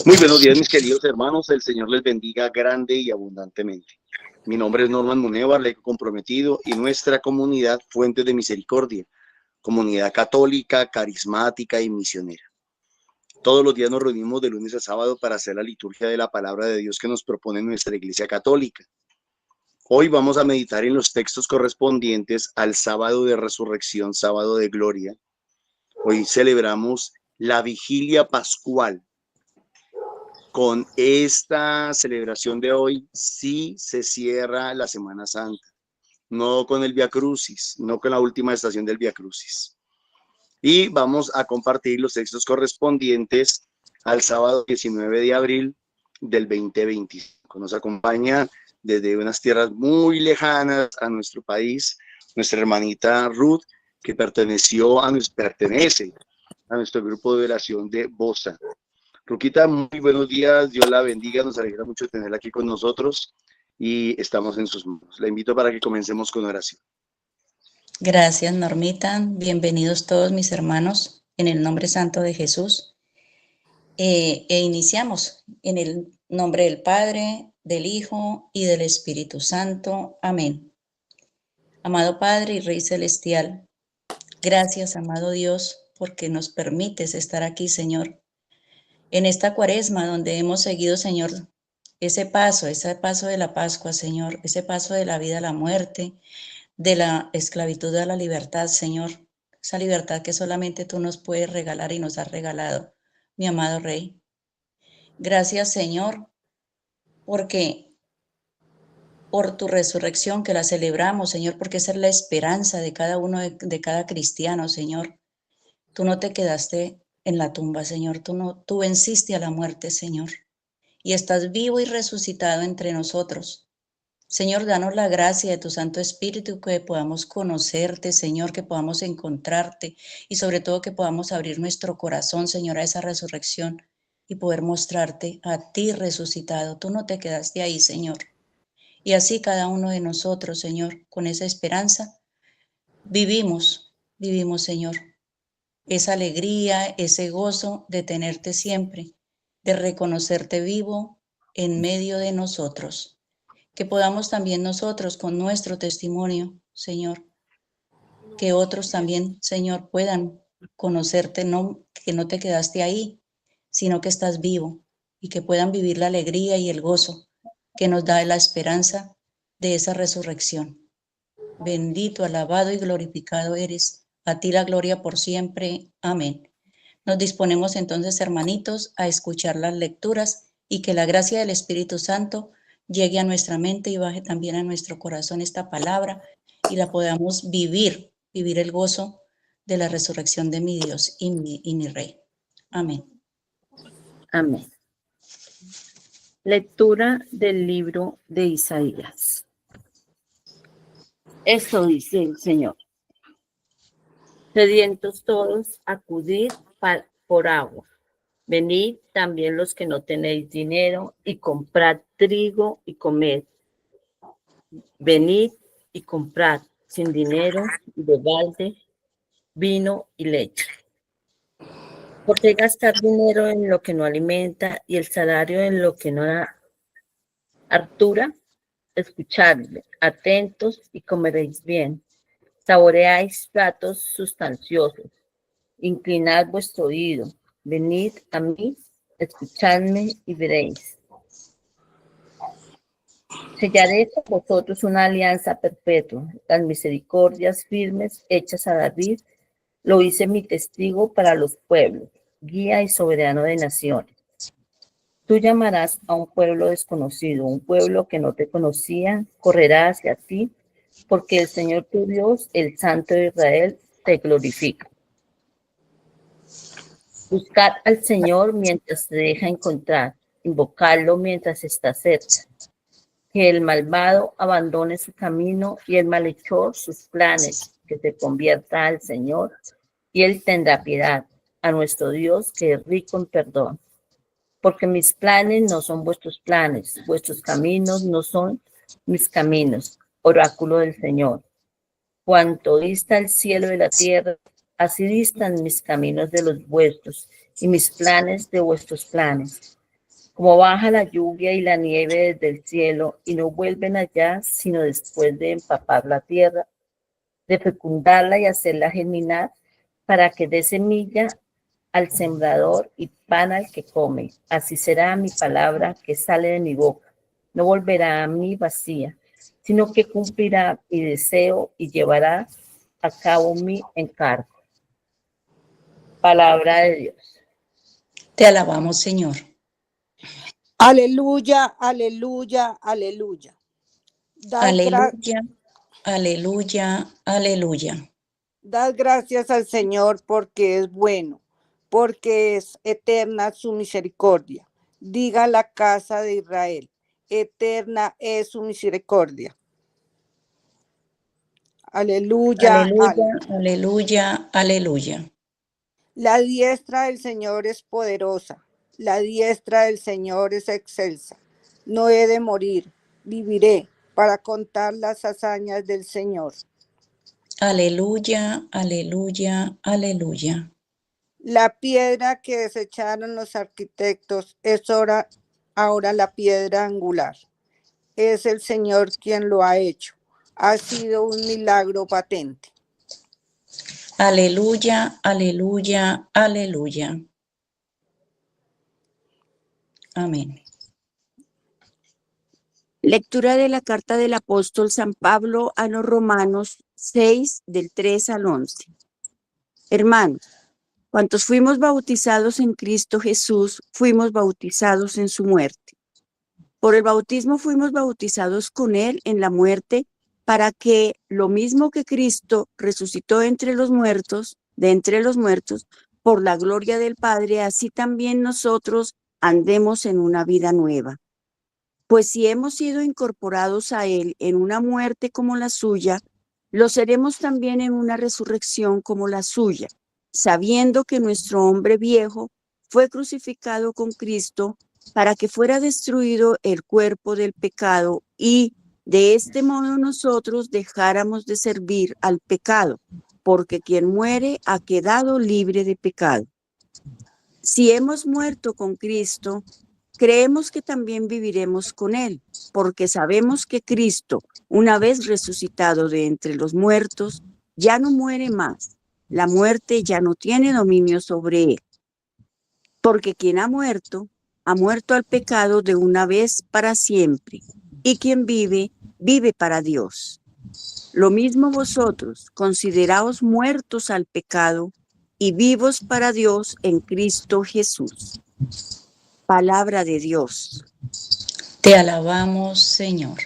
Muy buenos días, mis queridos hermanos. El Señor les bendiga grande y abundantemente. Mi nombre es Norman Munevar, laico comprometido, y nuestra comunidad Fuente de Misericordia, comunidad católica, carismática y misionera. Todos los días nos reunimos de lunes a sábado para hacer la liturgia de la palabra de Dios que nos propone nuestra Iglesia Católica. Hoy vamos a meditar en los textos correspondientes al sábado de resurrección, sábado de gloria. Hoy celebramos la vigilia pascual. Con esta celebración de hoy sí se cierra la Semana Santa, no con el Vía Crucis, no con la última estación del Vía Crucis. Y vamos a compartir los textos correspondientes al sábado 19 de abril del 2025. Nos acompaña desde unas tierras muy lejanas a nuestro país nuestra hermanita Ruth, que pertenece a nuestro grupo de oración de Bosa. Ruquita, muy buenos días, Dios la bendiga, nos alegra mucho tenerla aquí con nosotros y estamos en sus manos. La invito para que comencemos con oración. Gracias, Normita. Bienvenidos todos mis hermanos en el nombre santo de Jesús. Iniciamos en el nombre del Padre, del Hijo y del Espíritu Santo. Amén. Amado Padre y Rey Celestial, gracias, amado Dios, porque nos permites estar aquí, Señor, en esta cuaresma donde hemos seguido, Señor, ese paso de la Pascua, Señor, ese paso de la vida a la muerte, de la esclavitud a la libertad, Señor, esa libertad que solamente tú nos puedes regalar y nos has regalado, mi amado Rey. Gracias, Señor, porque por tu resurrección que la celebramos, Señor, porque esa es la esperanza de cada uno, de cada cristiano, Señor. Tú no te quedaste en la tumba, Señor, tú venciste a la muerte, Señor, y estás vivo y resucitado entre nosotros. Señor, danos la gracia de tu Santo Espíritu, que podamos conocerte, Señor, que podamos encontrarte y sobre todo que podamos abrir nuestro corazón, Señor, a esa resurrección y poder mostrarte a ti resucitado. Tú no te quedaste ahí, Señor. Y así cada uno de nosotros, Señor, con esa esperanza, vivimos, Señor, esa alegría, ese gozo de tenerte siempre, de reconocerte vivo en medio de nosotros. Que podamos también nosotros con nuestro testimonio, Señor, que otros también, Señor, puedan conocerte, no, que no te quedaste ahí, sino que estás vivo y que puedan vivir la alegría y el gozo que nos da la esperanza de esa resurrección. Bendito, alabado y glorificado eres, a ti la gloria por siempre. Amén. Nos disponemos entonces, hermanitos, a escuchar las lecturas y que la gracia del Espíritu Santo llegue a nuestra mente y baje también a nuestro corazón esta palabra y la podamos vivir el gozo de la resurrección de mi Dios y mi Rey. Amén. Amén. Lectura del libro de Isaías. Esto dice el Señor. Sedientos todos, acudid por agua. Venid también los que no tenéis dinero y comprad trigo y comed. Venid y comprad sin dinero y de balde vino y leche. ¿Por qué gastar dinero en lo que no alimenta y el salario en lo que no da hartura? Escuchadle, atentos y comeréis bien. Saboreáis platos sustanciosos. Inclinad vuestro oído. Venid a mí, escuchadme y veréis. Sellaré con vosotros una alianza perpetua, las misericordias firmes hechas a David. Lo hice mi testigo para los pueblos, guía y soberano de naciones. Tú llamarás a un pueblo desconocido, un pueblo que no te conocía, correrá hacia ti, porque el Señor tu Dios, el Santo de Israel, te glorifica. Buscad al Señor mientras te deja encontrar, invocadlo mientras está cerca. Que el malvado abandone su camino y el malhechor sus planes, que se convierta al Señor y Él tendrá piedad, a nuestro Dios que es rico en perdón. Porque mis planes no son vuestros planes, vuestros caminos no son mis caminos, oráculo del Señor. Cuanto dista el cielo de la tierra, así distan mis caminos de los vuestros y mis planes de vuestros planes. Como baja la lluvia y la nieve desde el cielo y no vuelven allá, sino después de empapar la tierra, de fecundarla y hacerla germinar, para que dé semilla al sembrador y pan al que come. Así será mi palabra que sale de mi boca. No volverá a mí vacía, sino que cumplirá mi deseo y llevará a cabo mi encargo. Palabra de Dios. Te alabamos, Señor. Aleluya, aleluya, aleluya. Aleluya, aleluya, aleluya. Dad gracias al Señor porque es bueno, porque es eterna su misericordia. Diga la casa de Israel, eterna es su misericordia. Aleluya, Aleluya, aleluya, aleluya. La diestra del Señor es poderosa, la diestra del Señor es excelsa. No he de morir, viviré para contar las hazañas del Señor. Aleluya, aleluya, aleluya. La piedra que desecharon los arquitectos es ahora la piedra angular. Es el Señor quien lo ha hecho. Ha sido un milagro patente. Aleluya, aleluya, aleluya. Amén. Lectura de la carta del apóstol San Pablo a los Romanos 6, del 3 al 11. Hermanos, cuantos fuimos bautizados en Cristo Jesús, fuimos bautizados en su muerte. Por el bautismo fuimos bautizados con él en la muerte, para que lo mismo que Cristo resucitó de entre los muertos, por la gloria del Padre, así también nosotros andemos en una vida nueva. Pues si hemos sido incorporados a él en una muerte como la suya, lo seremos también en una resurrección como la suya, sabiendo que nuestro hombre viejo fue crucificado con Cristo para que fuera destruido el cuerpo del pecado y de este modo nosotros dejáramos de servir al pecado, porque quien muere ha quedado libre de pecado. Si hemos muerto con Cristo, creemos que también viviremos con él, porque sabemos que Cristo, una vez resucitado de entre los muertos, ya no muere más. La muerte ya no tiene dominio sobre él. Porque quien ha muerto al pecado de una vez para siempre, y quien vive, vive para Dios. Lo mismo vosotros, consideraos muertos al pecado y vivos para Dios en Cristo Jesús. Palabra de Dios. Te alabamos, Señor.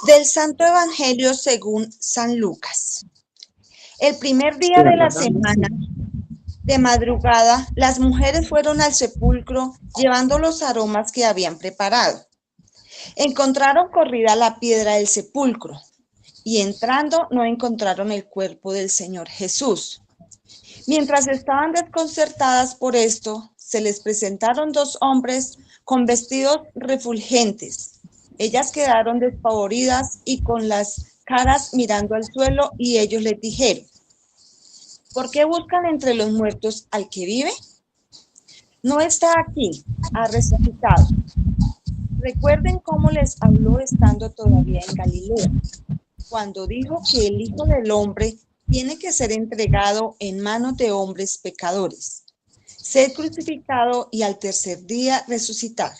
Del Santo Evangelio según San Lucas. El primer día de la semana, de madrugada, las mujeres fueron al sepulcro llevando los aromas que habían preparado. Encontraron corrida la piedra del sepulcro y entrando no encontraron el cuerpo del Señor Jesús. Mientras estaban desconcertadas por esto, se les presentaron dos hombres con vestidos refulgentes. Ellas quedaron despavoridas y con las caras mirando al suelo, y ellos les dijeron: ¿por qué buscan entre los muertos al que vive? No está aquí, ha resucitado. Recuerden cómo les habló estando todavía en Galilea, cuando dijo que el Hijo del Hombre tiene que ser entregado en manos de hombres pecadores, ser crucificado y al tercer día resucitar.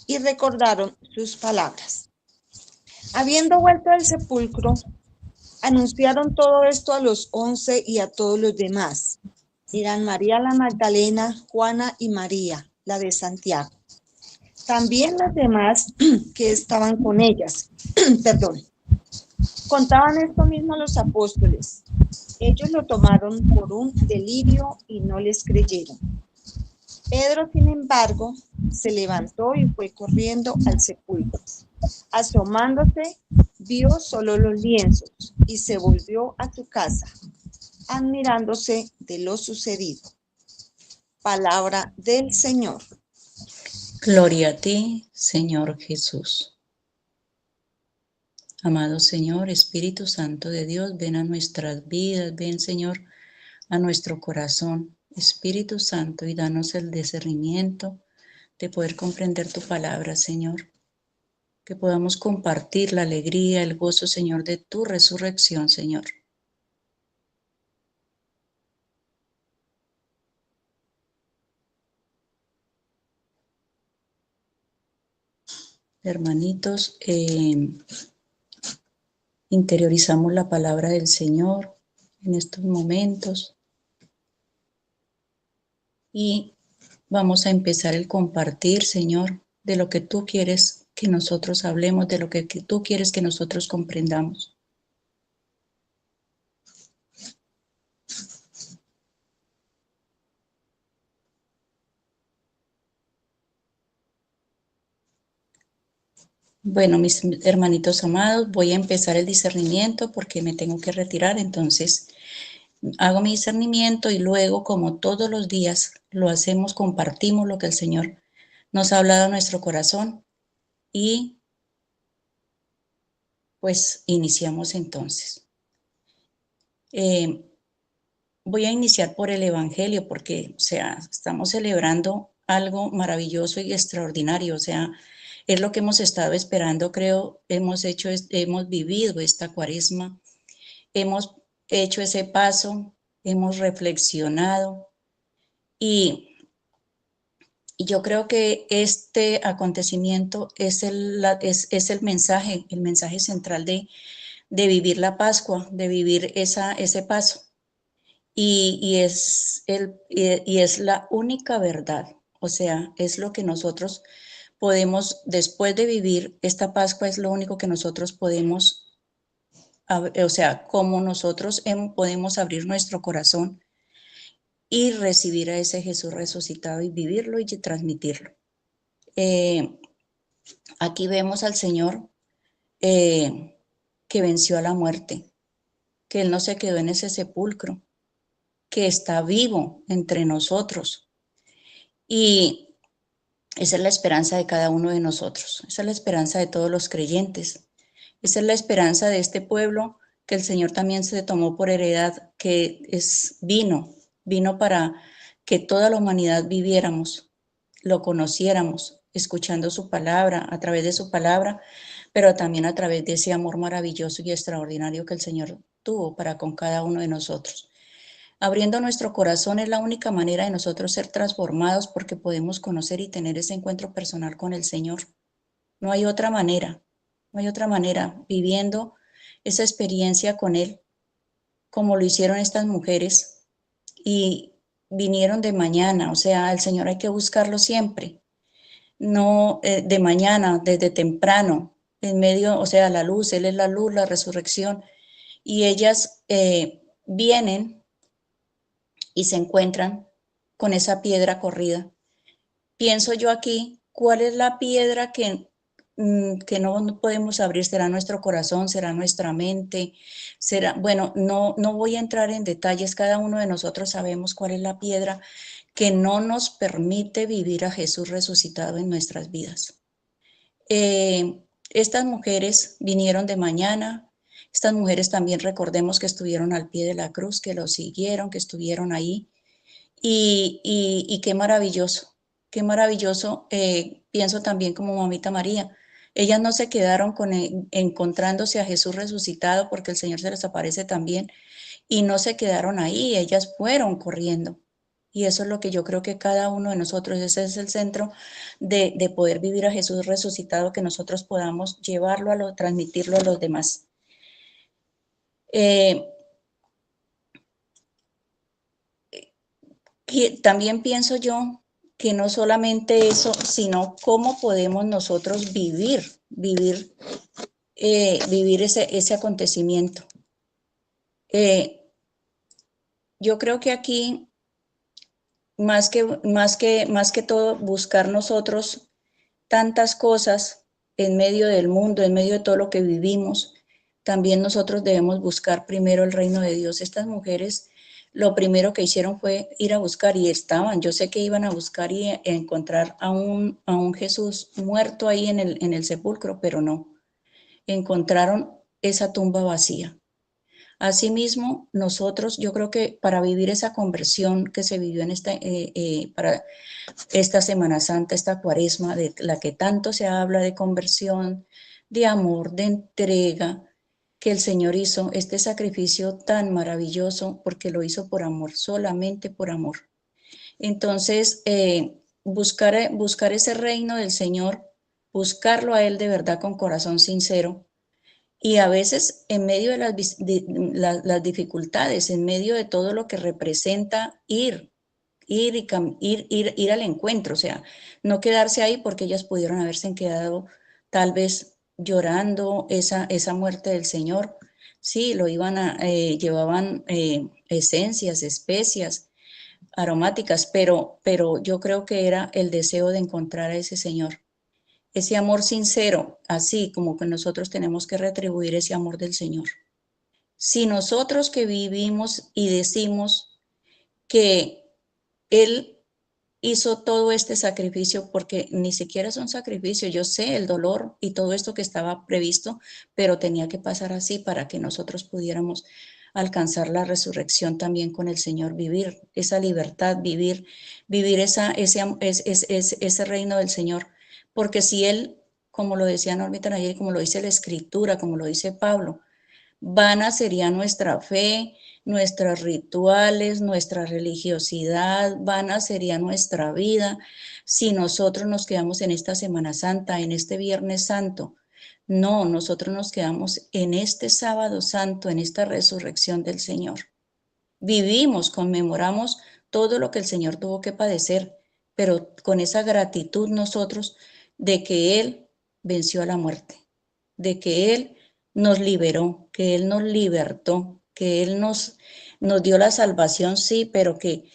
Y recordaron sus palabras. Habiendo vuelto al sepulcro, anunciaron todo esto a los 11 y a todos los demás. Eran María la Magdalena, Juana y María, la de Santiago. También las demás que estaban con ellas. Contaban esto mismo a los apóstoles. Ellos lo tomaron por un delirio y no les creyeron. Pedro, sin embargo, se levantó y fue corriendo al sepulcro. Asomándose, vio solo los lienzos y se volvió a su casa, admirándose de lo sucedido. Palabra del Señor. Gloria a ti, Señor Jesús. Amado Señor, Espíritu Santo de Dios, ven a nuestras vidas, ven, Señor, a nuestro corazón. Espíritu Santo, y danos el discernimiento de poder comprender tu palabra, Señor. Que podamos compartir la alegría, el gozo, Señor, de tu resurrección, Señor. Hermanitos, interiorizamos la palabra del Señor en estos momentos y vamos a empezar el compartir, Señor, de lo que tú quieres que nosotros hablemos, de lo que tú quieres que nosotros comprendamos. Bueno, mis hermanitos amados, voy a empezar el discernimiento porque me tengo que retirar, entonces hago mi discernimiento y luego, como todos los días lo hacemos, compartimos lo que el Señor nos ha hablado a nuestro corazón y pues iniciamos entonces. Voy a iniciar por el Evangelio porque, o sea, estamos celebrando algo maravilloso y extraordinario, o sea, es lo que hemos estado esperando, creo, hemos vivido esta cuaresma, hemos hecho ese paso, hemos reflexionado y yo creo que este acontecimiento es el mensaje central de vivir la Pascua, de vivir ese paso. Y es la única verdad, o sea, es lo que nosotros podemos, después de vivir esta Pascua, es lo único que nosotros podemos, o sea, como nosotros podemos abrir nuestro corazón y recibir a ese Jesús resucitado y vivirlo y transmitirlo. Aquí vemos al Señor que venció a la muerte, que Él no se quedó en ese sepulcro, que está vivo entre nosotros. Y esa es la esperanza de cada uno de nosotros, esa es la esperanza de todos los creyentes, esa es la esperanza de este pueblo que el Señor también se tomó por heredad, que vino para que toda la humanidad viviéramos, lo conociéramos, escuchando su palabra, a través de su palabra, pero también a través de ese amor maravilloso y extraordinario que el Señor tuvo para con cada uno de nosotros. Abriendo nuestro corazón es la única manera de nosotros ser transformados porque podemos conocer y tener ese encuentro personal con el Señor. No hay otra manera, viviendo esa experiencia con Él, como lo hicieron estas mujeres y vinieron de mañana, o sea, el Señor hay que buscarlo siempre, no de mañana, desde temprano, en medio, o sea, la luz, Él es la luz, la resurrección, y ellas vienen y se encuentran con esa piedra corrida. Pienso yo aquí, ¿cuál es la piedra que no podemos abrir? ¿Será nuestro corazón? ¿Será nuestra mente? ¿Será? Bueno, no voy a entrar en detalles, cada uno de nosotros sabemos cuál es la piedra que no nos permite vivir a Jesús resucitado en nuestras vidas. Estas mujeres vinieron de mañana, estas mujeres también recordemos que estuvieron al pie de la cruz, que lo siguieron, que estuvieron ahí, y qué maravilloso, pienso también como mamita María, ellas no se quedaron encontrándose a Jesús resucitado porque el Señor se les aparece también, y no se quedaron ahí, ellas fueron corriendo. Y eso es lo que yo creo que cada uno de nosotros, ese es el centro de poder vivir a Jesús resucitado, que nosotros podamos llevarlo, transmitirlo a los demás. También pienso yo que no solamente eso, sino cómo podemos nosotros vivir ese acontecimiento. Yo creo que aquí, más que todo, buscar nosotros tantas cosas en medio del mundo, en medio de todo lo que vivimos, también nosotros debemos buscar primero el reino de Dios. Estas mujeres lo primero que hicieron fue ir a buscar y estaban, yo sé que iban a buscar y encontrar a un Jesús muerto ahí en el sepulcro, pero no, encontraron esa tumba vacía. Asimismo, nosotros, yo creo que para vivir esa conversión que se vivió en para esta Semana Santa, esta Cuaresma, de la que tanto se habla de conversión, de amor, de entrega, que el Señor hizo este sacrificio tan maravilloso porque lo hizo por amor, solamente por amor. Entonces, buscar ese reino del Señor, buscarlo a Él de verdad con corazón sincero, y a veces en medio de las dificultades, en medio de todo lo que representa ir al encuentro, o sea, no quedarse ahí porque ellas pudieron haberse quedado tal vez llorando esa muerte del Señor. Sí, llevaban esencias, especias aromáticas, pero yo creo que era el deseo de encontrar a ese Señor. Ese amor sincero, así como que nosotros tenemos que retribuir ese amor del Señor. Si nosotros que vivimos y decimos que Él hizo todo este sacrificio, porque ni siquiera es un sacrificio, yo sé el dolor y todo esto que estaba previsto, pero tenía que pasar así para que nosotros pudiéramos alcanzar la resurrección también con el Señor, vivir esa libertad, vivir ese reino del Señor. Porque si Él, como lo decía Normita ayer, como lo dice la Escritura, como lo dice Pablo, vana sería nuestra fe, nuestros rituales, nuestra religiosidad, vana sería nuestra vida si nosotros nos quedamos en esta Semana Santa, en este Viernes Santo. No, nosotros nos quedamos en este Sábado Santo, en esta resurrección del Señor. Vivimos, conmemoramos todo lo que el Señor tuvo que padecer, pero con esa gratitud nosotros de que Él venció a la muerte, de que Él nos liberó, que Él nos libertó, que Él nos dio la salvación, sí, pero que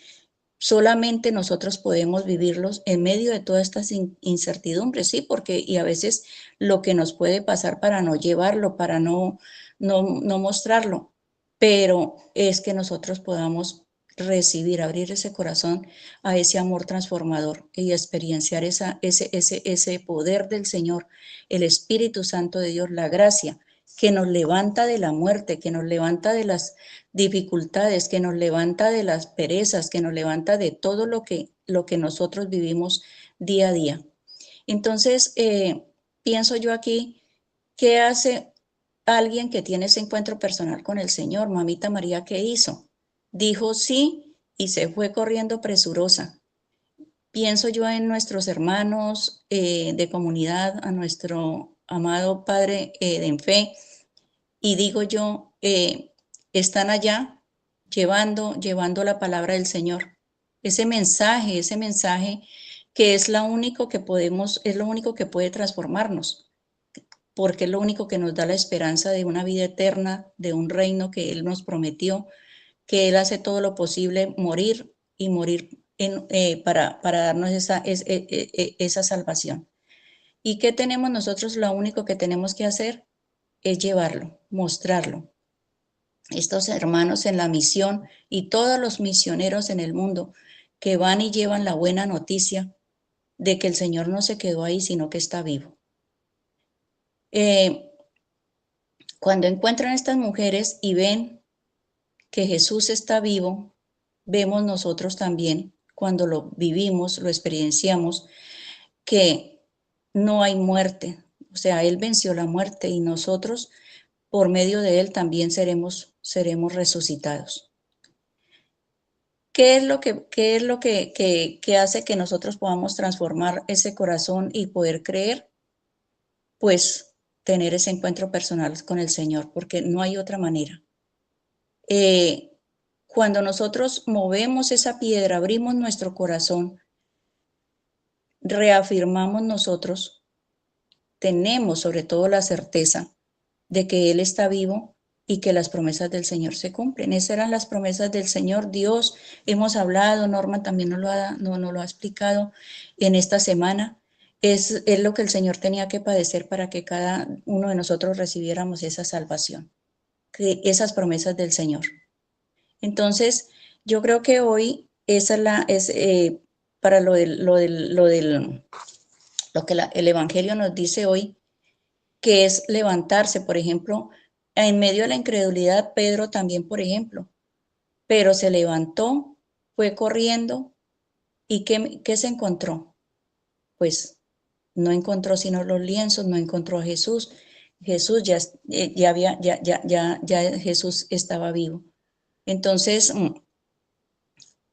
solamente nosotros podemos vivirlos en medio de todas estas incertidumbres, sí, porque y a veces lo que nos puede pasar para no llevarlo, para no mostrarlo, pero es que nosotros podamos recibir, abrir ese corazón a ese amor transformador y experienciar ese poder del Señor, el Espíritu Santo de Dios, la gracia que nos levanta de la muerte, que nos levanta de las dificultades, que nos levanta de las perezas, que nos levanta de todo lo que nosotros vivimos día a día. Entonces, pienso yo aquí, ¿qué hace alguien que tiene ese encuentro personal con el Señor? Mamita María, ¿qué hizo? Dijo sí y se fue corriendo presurosa. Pienso yo en nuestros hermanos de comunidad, a nuestro amado Padre en fe, y digo yo, están allá llevando la palabra del Señor. Ese mensaje que es lo único que es lo único que puede transformarnos, porque es lo único que nos da la esperanza de una vida eterna, de un reino que Él nos prometió, que Él hace todo lo posible morir y morir para darnos esa salvación. ¿Y qué tenemos nosotros? Lo único que tenemos que hacer es llevarlo, mostrarlo. Estos hermanos en la misión y todos los misioneros en el mundo que van y llevan la buena noticia de que el Señor no se quedó ahí, sino que está vivo. Cuando encuentran a estas mujeres y ven que Jesús está vivo, vemos nosotros también, cuando lo vivimos, lo experienciamos, que no hay muerte. O sea, Él venció la muerte y nosotros, por medio de Él, también seremos resucitados. ¿Qué es lo que hace que nosotros podamos transformar ese corazón y poder creer? Pues tener ese encuentro personal con el Señor, porque no hay otra manera. Cuando nosotros movemos esa piedra, abrimos nuestro corazón, reafirmamos nosotros, tenemos sobre todo la certeza de que Él está vivo y que las promesas del Señor se cumplen. Esas eran las promesas del Señor. Dios, hemos hablado, Norma también nos lo ha explicado en esta semana. Es lo que el Señor tenía que padecer para que cada uno de nosotros recibiéramos esa salvación, esas promesas del Señor. Entonces, yo creo que hoy esa para lo que el Evangelio nos dice hoy, que es levantarse, por ejemplo, En medio de la incredulidad, Pedro también, por ejemplo, pero se levantó, fue corriendo y ¿qué se encontró? Pues no encontró sino los lienzos, no encontró a Jesús. Jesús ya Jesús estaba vivo. Entonces,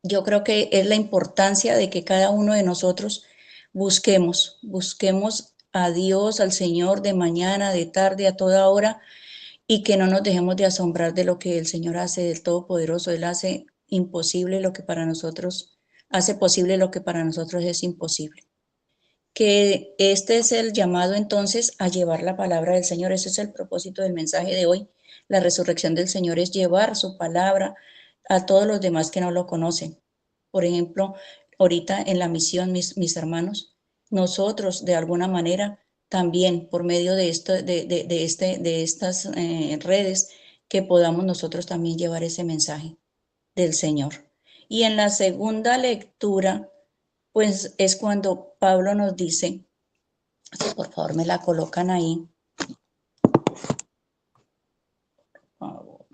yo creo que es la importancia de que cada uno de nosotros busquemos a Dios, al Señor de mañana, de tarde, a toda hora, y que no nos dejemos de asombrar de lo que el Señor hace, del Todopoderoso. Él hace imposible lo que para nosotros, hace posible lo que para nosotros es imposible. Que este es el llamado entonces a llevar la palabra del Señor. Ese es el propósito del mensaje de hoy. La resurrección del Señor es llevar su palabra a todos los demás que no lo conocen. Por ejemplo, ahorita en la misión, mis hermanos, nosotros de alguna manera también por medio de estas redes, que podamos nosotros también llevar ese mensaje del Señor. Y en la segunda lectura, pues es cuando Pablo nos dice, si por favor me la colocan ahí, por favor.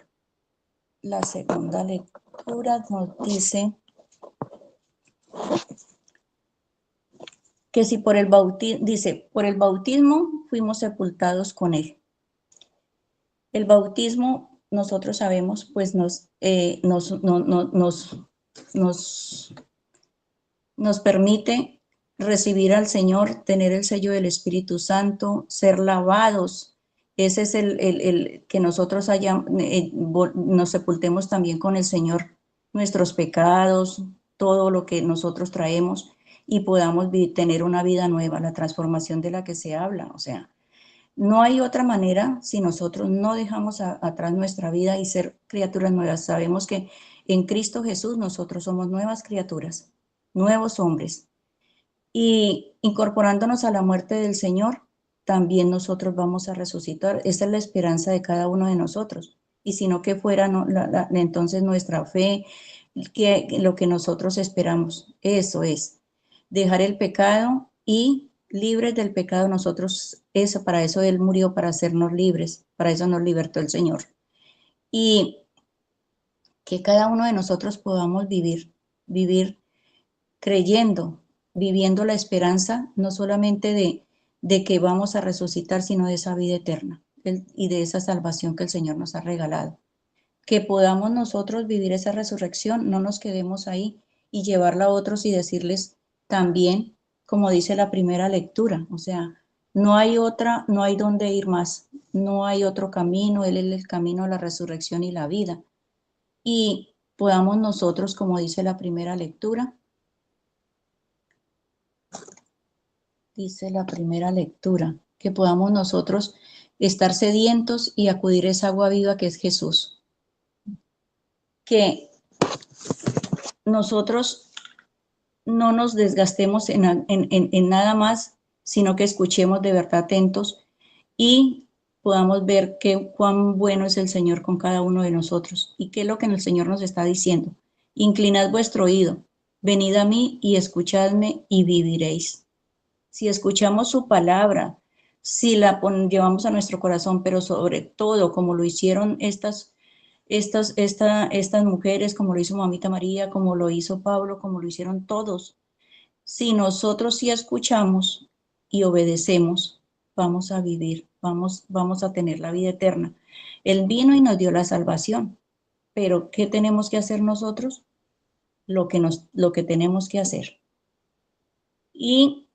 La segunda lectura nos dice que si por el bautismo, dice, por el bautismo fuimos sepultados con él. El bautismo, nosotros sabemos, pues nos permite recibir al Señor, tener el sello del Espíritu Santo, ser lavados. Ese es el que nosotros nos sepultemos también con el Señor, nuestros pecados, todo lo que nosotros traemos, y podamos tener una vida nueva, la transformación de la que se habla. O sea, no hay otra manera si nosotros no dejamos atrás nuestra vida y ser criaturas nuevas. Sabemos que en Cristo Jesús nosotros somos nuevas criaturas, nuevos hombres. Y incorporándonos a la muerte del Señor, también nosotros vamos a resucitar. Esa es la esperanza de cada uno de nosotros. Y si no que fuera entonces nuestra fe, lo que nosotros esperamos, eso es, dejar el pecado y libres del pecado nosotros, para eso Él murió, para hacernos libres, para eso nos libertó el Señor. Y que cada uno de nosotros podamos vivir creyendo, viviendo la esperanza, no solamente de que vamos a resucitar, sino de esa vida eterna y de esa salvación que el Señor nos ha regalado. Que podamos nosotros vivir esa resurrección, no nos quedemos ahí y llevarla a otros y decirles también, como dice la primera lectura, o sea, no hay dónde ir más, no hay otro camino, Él es el camino, la resurrección y la vida. Y podamos nosotros, como dice la primera lectura, que podamos nosotros estar sedientos y acudir a esa agua viva que es Jesús. Que nosotros no nos desgastemos en nada más, sino que escuchemos de verdad atentos y podamos ver cuán bueno es el Señor con cada uno de nosotros y qué es lo que el Señor nos está diciendo. Inclinad vuestro oído, venid a mí y escuchadme y viviréis. Si escuchamos su palabra, si la llevamos a nuestro corazón, pero sobre todo como lo hicieron estas mujeres, como lo hizo Mamita María, como lo hizo Pablo, como lo hicieron todos. Si nosotros sí escuchamos y obedecemos, vamos a vivir, vamos a tener la vida eterna. Él vino y nos dio la salvación, pero ¿qué tenemos que hacer nosotros? Lo que tenemos que hacer. Y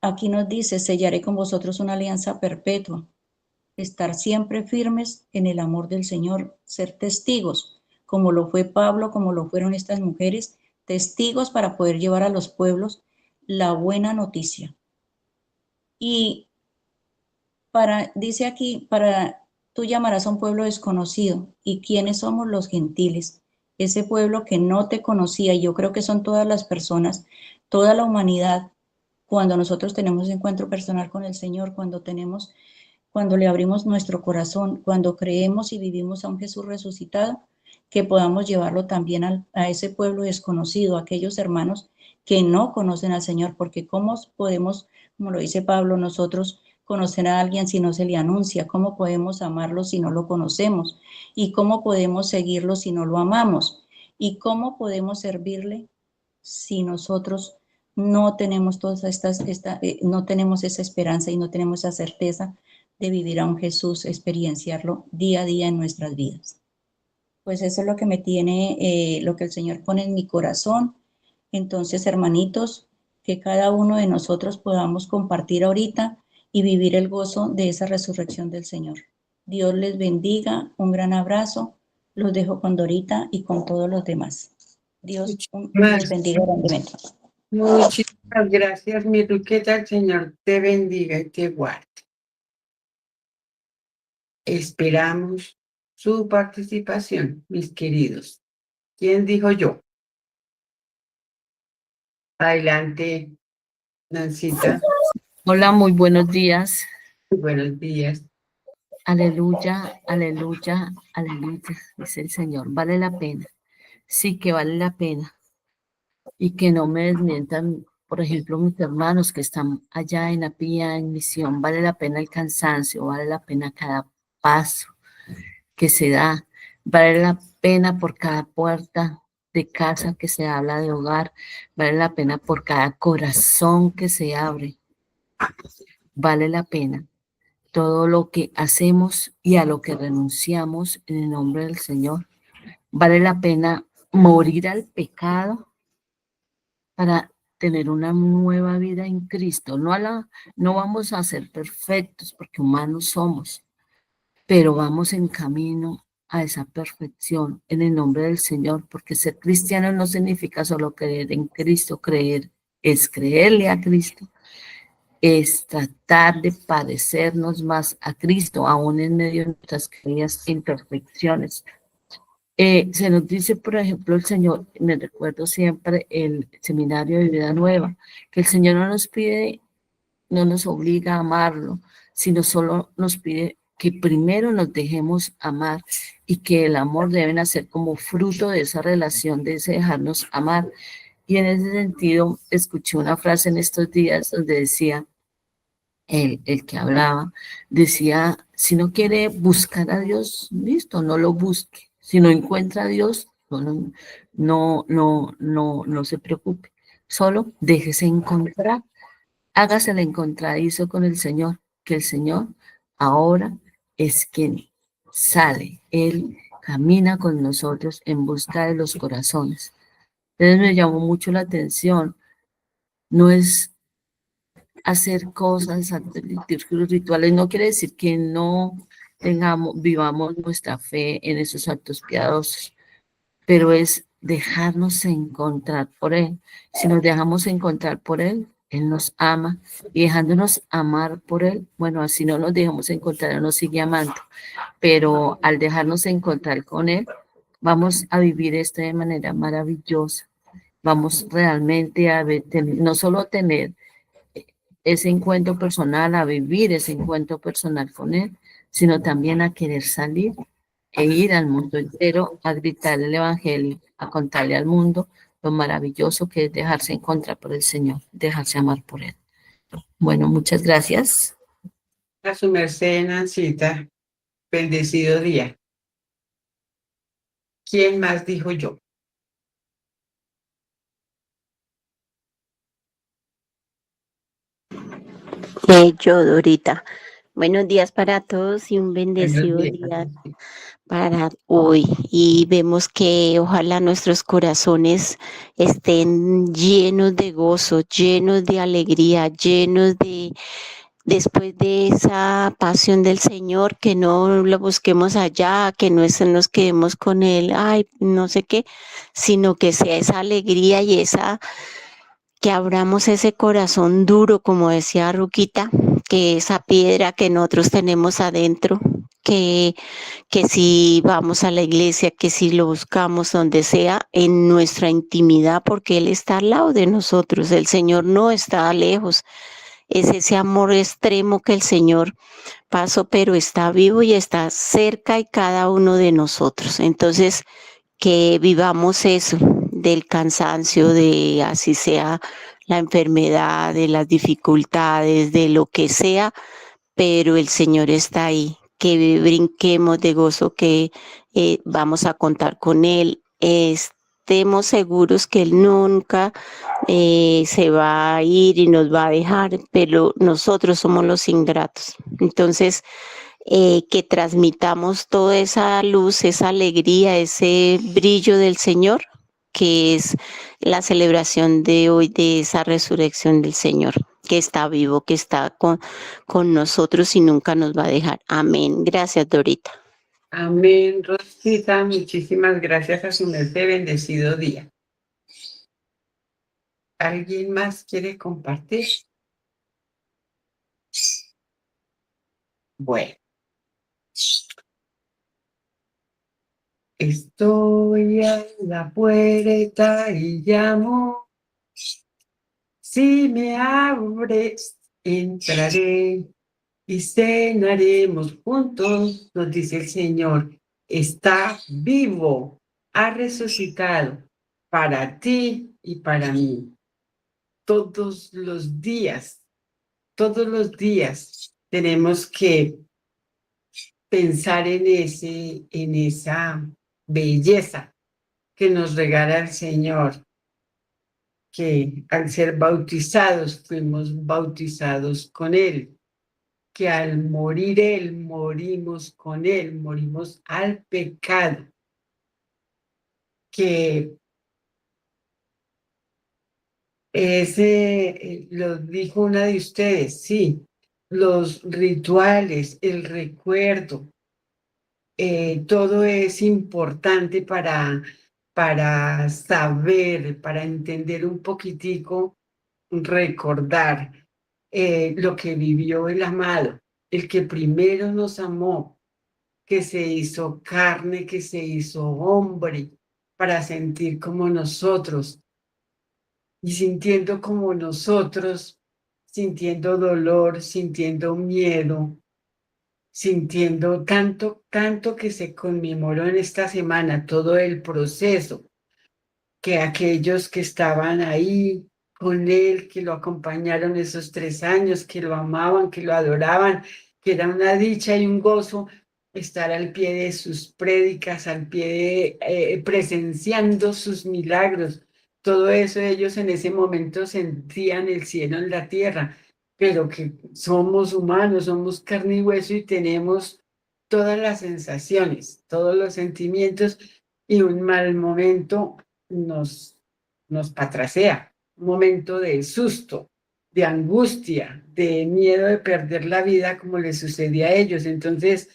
aquí nos dice, sellaré con vosotros una alianza perpetua. Estar siempre firmes en el amor del Señor, ser testigos, como lo fue Pablo, como lo fueron estas mujeres, testigos para poder llevar a los pueblos la buena noticia. Y dice aquí, tú llamarás a un pueblo desconocido. ¿Y quiénes somos los gentiles? Ese pueblo que no te conocía, y yo creo que son todas las personas, toda la humanidad, cuando nosotros tenemos encuentro personal con el Señor, cuando le abrimos nuestro corazón, cuando creemos y vivimos a un Jesús resucitado, que podamos llevarlo también a ese pueblo desconocido, a aquellos hermanos que no conocen al Señor, porque cómo podemos, como lo dice Pablo, nosotros conocer a alguien si no se le anuncia? ¿Cómo podemos amarlo si no lo conocemos? ¿Y cómo podemos seguirlo si no lo amamos? ¿Y cómo podemos servirle si nosotros no tenemos no tenemos esa esperanza y no tenemos esa certeza de vivir a un Jesús, experienciarlo día a día en nuestras vidas? Pues eso es lo que me tiene, lo que el Señor pone en mi corazón. Entonces, hermanitos, que cada uno de nosotros podamos compartir ahorita y vivir el gozo de esa resurrección del Señor. Dios les bendiga, un gran abrazo. Los dejo con Dorita y con todos los demás. Dios les bendiga grandemente. Muchísimas gracias, mi Ruqueta. El Señor te bendiga y te guarde. Esperamos su participación, mis queridos. ¿Quién dijo yo? Adelante, Nancita. Hola, muy buenos días. Buenos días. Aleluya, aleluya, aleluya, dice el Señor. Vale la pena. Sí que vale la pena. Y que no me desmientan, por ejemplo, mis hermanos que están allá en Apía, en misión. Vale la pena el cansancio, vale la pena cada paso que se da. Vale la pena por cada puerta de casa que se habla de hogar. Vale la pena por cada corazón que se abre. Vale la pena todo lo que hacemos y a lo que renunciamos en el nombre del Señor. Vale la pena morir al pecado para tener una nueva vida en Cristo. No vamos a ser perfectos porque humanos somos, pero vamos en camino a esa perfección en el nombre del Señor, porque ser cristiano no significa solo creer en Cristo. Creer es creerle a Cristo, es tratar de parecernos más a Cristo, aún en medio de nuestras queridas imperfecciones. Se nos dice, por ejemplo, el Señor, me recuerdo siempre el seminario de vida nueva, que el Señor no nos pide, no nos obliga a amarlo, sino solo nos pide que primero nos dejemos amar y que el amor debe nacer como fruto de esa relación, de ese dejarnos amar. Y en ese sentido, escuché una frase en estos días donde decía, el que hablaba, decía, si no quiere buscar a Dios, listo, no lo busque. Si no encuentra a Dios, no se preocupe. Solo déjese encontrar, hágase el encontradizo con el Señor, que el Señor ahora es quien sale. Él camina con nosotros en busca de los corazones. Entonces me llamó mucho la atención. No es hacer cosas, rituales, no quiere decir que no vivamos nuestra fe en esos actos piadosos, pero es dejarnos encontrar por Él. Si nos dejamos encontrar por Él, Él nos ama, y dejándonos amar por Él, bueno, así no nos dejamos encontrar, Él nos sigue amando, pero al dejarnos encontrar con Él, vamos a vivir esto de manera maravillosa. Vamos realmente a ver, no solo tener ese encuentro personal, a vivir ese encuentro personal con Él, sino también a querer salir e ir al mundo entero a gritar el Evangelio, a contarle al mundo lo maravilloso que es dejarse encontrar por el Señor, dejarse amar por Él. Bueno, muchas gracias. A su merced, Nancita. Bendecido día. ¿Quién más dijo yo? Yo, Dorita. Buenos días para todos y un bendecido día para hoy. Y vemos que ojalá nuestros corazones estén llenos de gozo, llenos de alegría, llenos de, después de esa pasión del Señor, que no lo busquemos allá, que no nos quedemos con él, ay, no sé qué, sino que sea esa alegría y que abramos ese corazón duro, como decía Ruquita, que esa piedra que nosotros tenemos adentro, que si vamos a la iglesia, que si lo buscamos donde sea, en nuestra intimidad, porque Él está al lado de nosotros, el Señor no está lejos, es ese amor extremo que el Señor pasó, pero está vivo y está cerca de cada uno de nosotros. Entonces, que vivamos eso, del cansancio, de así sea la enfermedad, de las dificultades, de lo que sea, pero el Señor está ahí, que brinquemos de gozo, que vamos a contar con Él. Estemos seguros que Él nunca se va a ir y nos va a dejar, pero nosotros somos los ingratos. Entonces, que transmitamos toda esa luz, esa alegría, ese brillo del Señor, que es la celebración de hoy de esa resurrección del Señor, que está vivo, que está con nosotros y nunca nos va a dejar. Amén. Gracias, Dorita. Amén, Rosita. Muchísimas gracias a su merced. Bendecido día. ¿Alguien más quiere compartir? Bueno. Estoy a la puerta y llamo. Si me abres, entraré y cenaremos juntos, nos dice el Señor. Está vivo, ha resucitado para ti y para mí. Todos los días tenemos que pensar en esa belleza que nos regala el Señor, que al ser bautizados fuimos bautizados con Él, que al morir Él, morimos con Él, morimos al pecado, que ese, lo dijo una de ustedes, sí, los rituales, el recuerdo, todo es importante para saber, para entender un poquitico, recordar lo que vivió el amado, el que primero nos amó, que se hizo carne, que se hizo hombre, para sentir como nosotros y sintiendo como nosotros, sintiendo dolor, sintiendo miedo, sintiendo tanto que se conmemoró en esta semana todo el proceso, que aquellos que estaban ahí con él, que lo acompañaron esos 3 años, que lo amaban, que lo adoraban, que era una dicha y un gozo estar al pie de sus prédicas, al pie de, presenciando sus milagros. Todo eso ellos en ese momento sentían el cielo en la tierra, pero que somos humanos, somos carne y hueso y tenemos todas las sensaciones, todos los sentimientos, y un mal momento nos patrasea, un momento de susto, de angustia, de miedo de perder la vida como les sucedía a ellos. Entonces,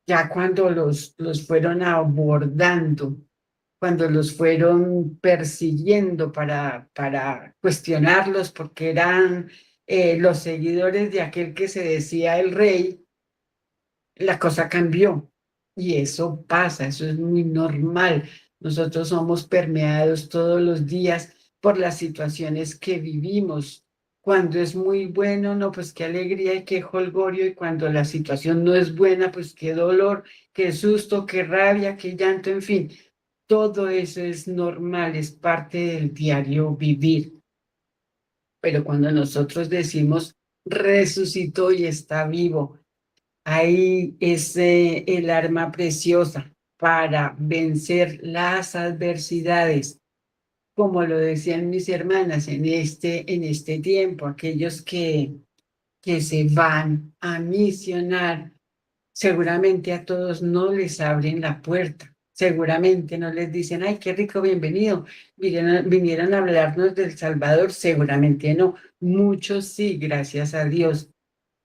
ya cuando los fueron abordando, cuando los fueron persiguiendo para cuestionarlos, porque eran los seguidores de aquel que se decía el rey, la cosa cambió. Y eso pasa, eso es muy normal. Nosotros somos permeados todos los días por las situaciones que vivimos. Cuando es muy bueno, no, pues qué alegría y qué jolgorio, y cuando la situación no es buena, pues qué dolor, qué susto, qué rabia, qué llanto, en fin. Todo eso es normal, es parte del diario vivir. Pero cuando nosotros decimos resucitó y está vivo, ahí es el arma preciosa para vencer las adversidades, como lo decían mis hermanas en este tiempo, aquellos que se van a misionar, seguramente a todos no les abren la puerta, seguramente no les dicen, ay, qué rico, bienvenido, vinieron a hablarnos del Salvador, seguramente no, muchos sí, gracias a Dios.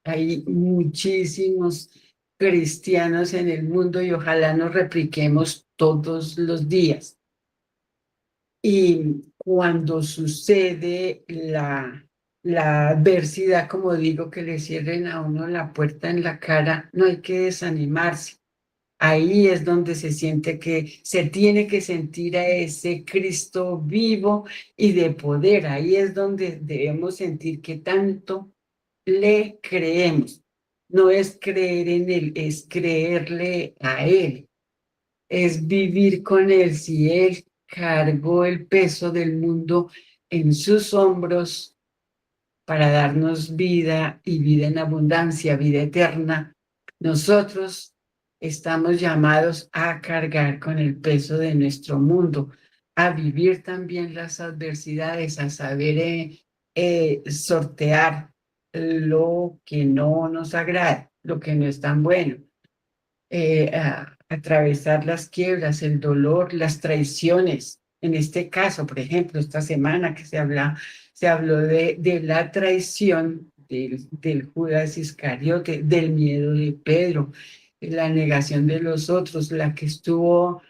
Hay muchísimos cristianos en el mundo y ojalá nos repliquemos todos los días. Y cuando sucede la adversidad, como digo, que le cierren a uno la puerta en la cara, no hay que desanimarse. Ahí es donde se siente que se tiene que sentir a ese Cristo vivo y de poder. Ahí es donde debemos sentir que tanto le creemos. No es creer en Él, es creerle a Él. Es vivir con Él. Si Él cargó el peso del mundo en sus hombros, para darnos vida y vida en abundancia, vida eterna, nosotros estamos llamados a cargar con el peso de nuestro mundo, a vivir también las adversidades, a saber sortear lo que no nos agrada, lo que no es tan bueno, a atravesar las quiebras, el dolor, las traiciones. En este caso, por ejemplo, esta semana que se habló de la traición del Judas Iscariote, del miedo de Pedro, la negación de los otros, la que estuvo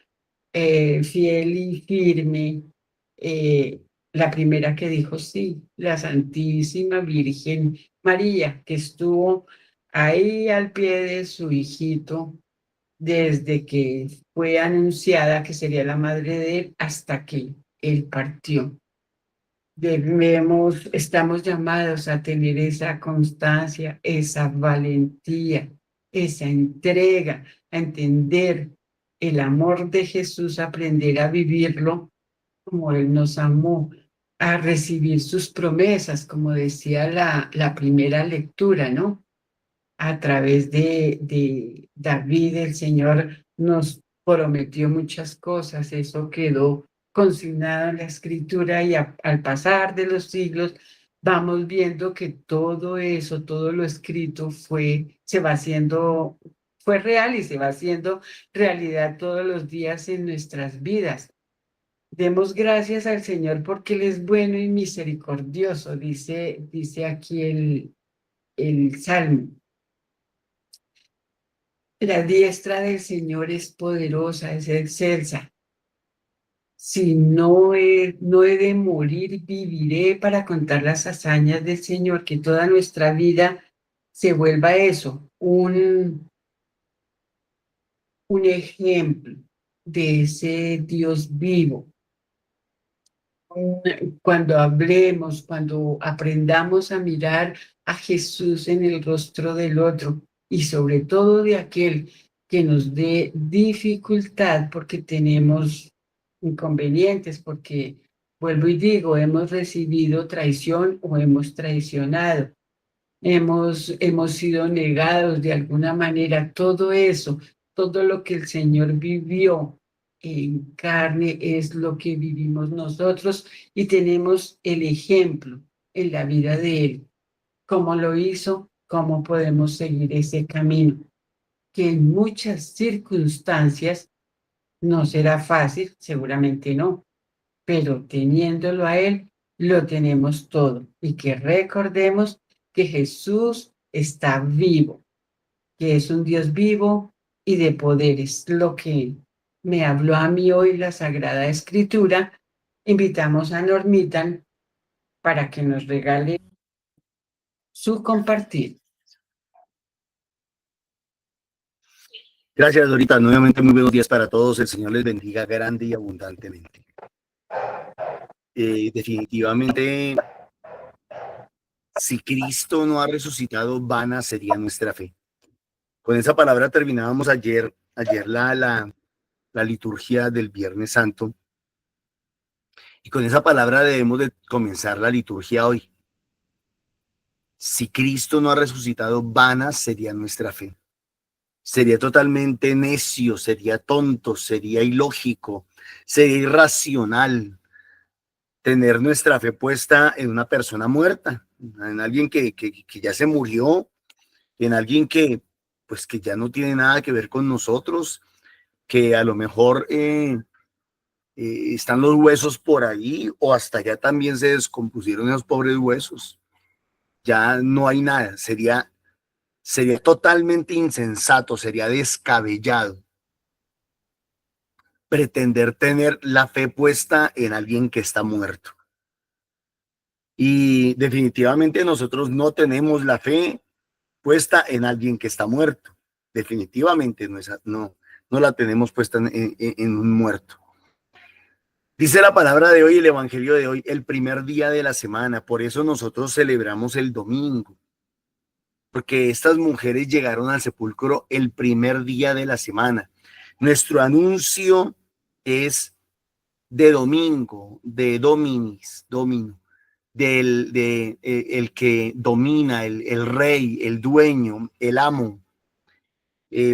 fiel y firme, la primera que dijo sí, la Santísima Virgen María, que estuvo ahí al pie de su hijito desde que fue anunciada que sería la madre de él hasta que él partió. Estamos llamados a tener esa constancia, esa valentía, esa entrega, a entender el amor de Jesús, aprender a vivirlo como Él nos amó, a recibir sus promesas, como decía la primera lectura, ¿no? A través de David, el Señor nos prometió muchas cosas, eso quedó consignado en la Escritura y al pasar de los siglos vamos viendo que todo eso, todo lo escrito fue real y se va haciendo realidad todos los días en nuestras vidas. Demos gracias al Señor porque Él es bueno y misericordioso, dice aquí el Salmo. La diestra del Señor es poderosa, es excelsa. Si no he de morir, viviré para contar las hazañas del Señor, que toda nuestra vida se vuelva eso, un ejemplo de ese Dios vivo. Cuando hablemos, cuando aprendamos a mirar a Jesús en el rostro del otro y sobre todo de aquel que nos dé dificultad porque tenemos inconvenientes, porque, vuelvo y digo, hemos recibido traición o hemos traicionado, hemos sido negados de alguna manera, todo eso, todo lo que el Señor vivió en carne es lo que vivimos nosotros y tenemos el ejemplo en la vida de Él. ¿Cómo lo hizo? ¿Cómo podemos seguir ese camino? Que en muchas circunstancias no será fácil, seguramente no, pero teniéndolo a Él, lo tenemos todo. Y que recordemos que Jesús está vivo, que es un Dios vivo y de poder. Es lo que me habló a mí hoy la Sagrada Escritura. Invitamos a Normitan para que nos regale su compartir. Gracias, Dorita. Nuevamente, muy buenos días para todos. El Señor les bendiga grande y abundantemente. Definitivamente, si Cristo no ha resucitado, vana sería nuestra fe. Con esa palabra terminábamos ayer la liturgia del Viernes Santo. Y con esa palabra debemos de comenzar la liturgia hoy. Si Cristo no ha resucitado, vana sería nuestra fe. Sería totalmente necio, sería tonto, sería ilógico, sería irracional tener nuestra fe puesta en una persona muerta, en alguien que ya se murió, en alguien que ya no tiene nada que ver con nosotros, que a lo mejor están los huesos por ahí o hasta ya también se descompusieron esos pobres huesos. Ya no hay nada, sería totalmente insensato, sería descabellado pretender tener la fe puesta en alguien que está muerto. Y definitivamente nosotros no tenemos la fe puesta en alguien que está muerto. Definitivamente no la tenemos puesta en un muerto. Dice la palabra de hoy, el evangelio de hoy, el primer día de la semana. Por eso nosotros celebramos el domingo. Porque estas mujeres llegaron al sepulcro el primer día de la semana. Nuestro anuncio es de domingo, de dominis, domino. el que domina, el rey, el dueño, el amo.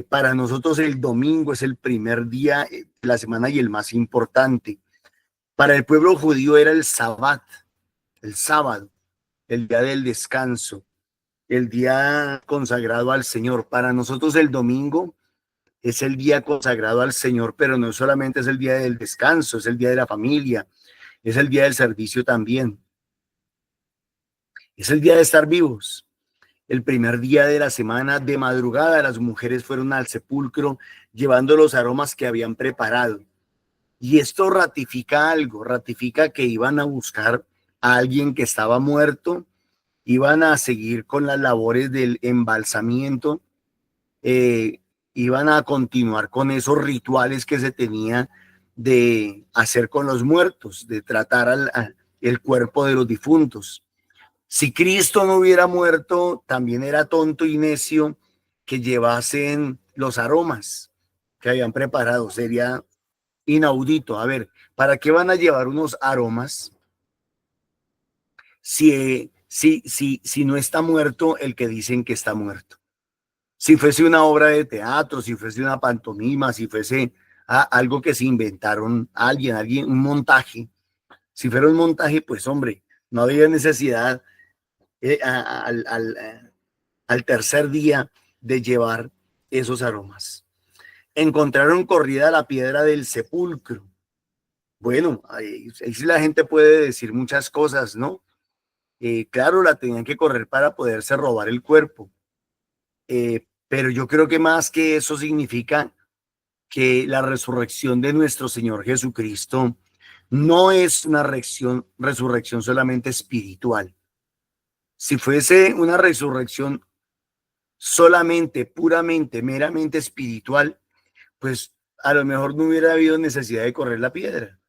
Para nosotros el domingo es el primer día de la semana y el más importante. Para el pueblo judío era el sábado, el día del descanso, el día consagrado al Señor. Para nosotros el domingo es el día consagrado al Señor, pero no solamente es el día del descanso, es el día de la familia, es el día del servicio también. Es el día de estar vivos. El primer día de la semana, de madrugada, las mujeres fueron al sepulcro llevando los aromas que habían preparado. Y esto ratifica algo, ratifica que iban a buscar a alguien que estaba muerto, iban a seguir con las labores del embalsamiento, iban a continuar con esos rituales que se tenía de hacer con los muertos, de tratar el cuerpo de los difuntos. Si Cristo no hubiera muerto, también era tonto y necio que llevasen los aromas que habían preparado. Sería inaudito. A ver, ¿para qué van a llevar unos aromas si no está muerto el que dicen que está muerto? Si fuese una obra de teatro, si fuese una pantomima, si fuese algo que se inventaron alguien, un montaje. Si fuera un montaje, pues hombre, no había necesidad al tercer día de llevar esos aromas. Encontraron corrida la piedra del sepulcro. Bueno, ahí sí la gente puede decir muchas cosas, ¿no? Claro, la tenían que correr para poderse robar el cuerpo. Pero yo creo que más que eso significa que la resurrección de nuestro Señor Jesucristo no es una resurrección solamente espiritual. Si fuese una resurrección solamente, puramente, meramente espiritual, pues a lo mejor no hubiera habido necesidad de correr la piedra.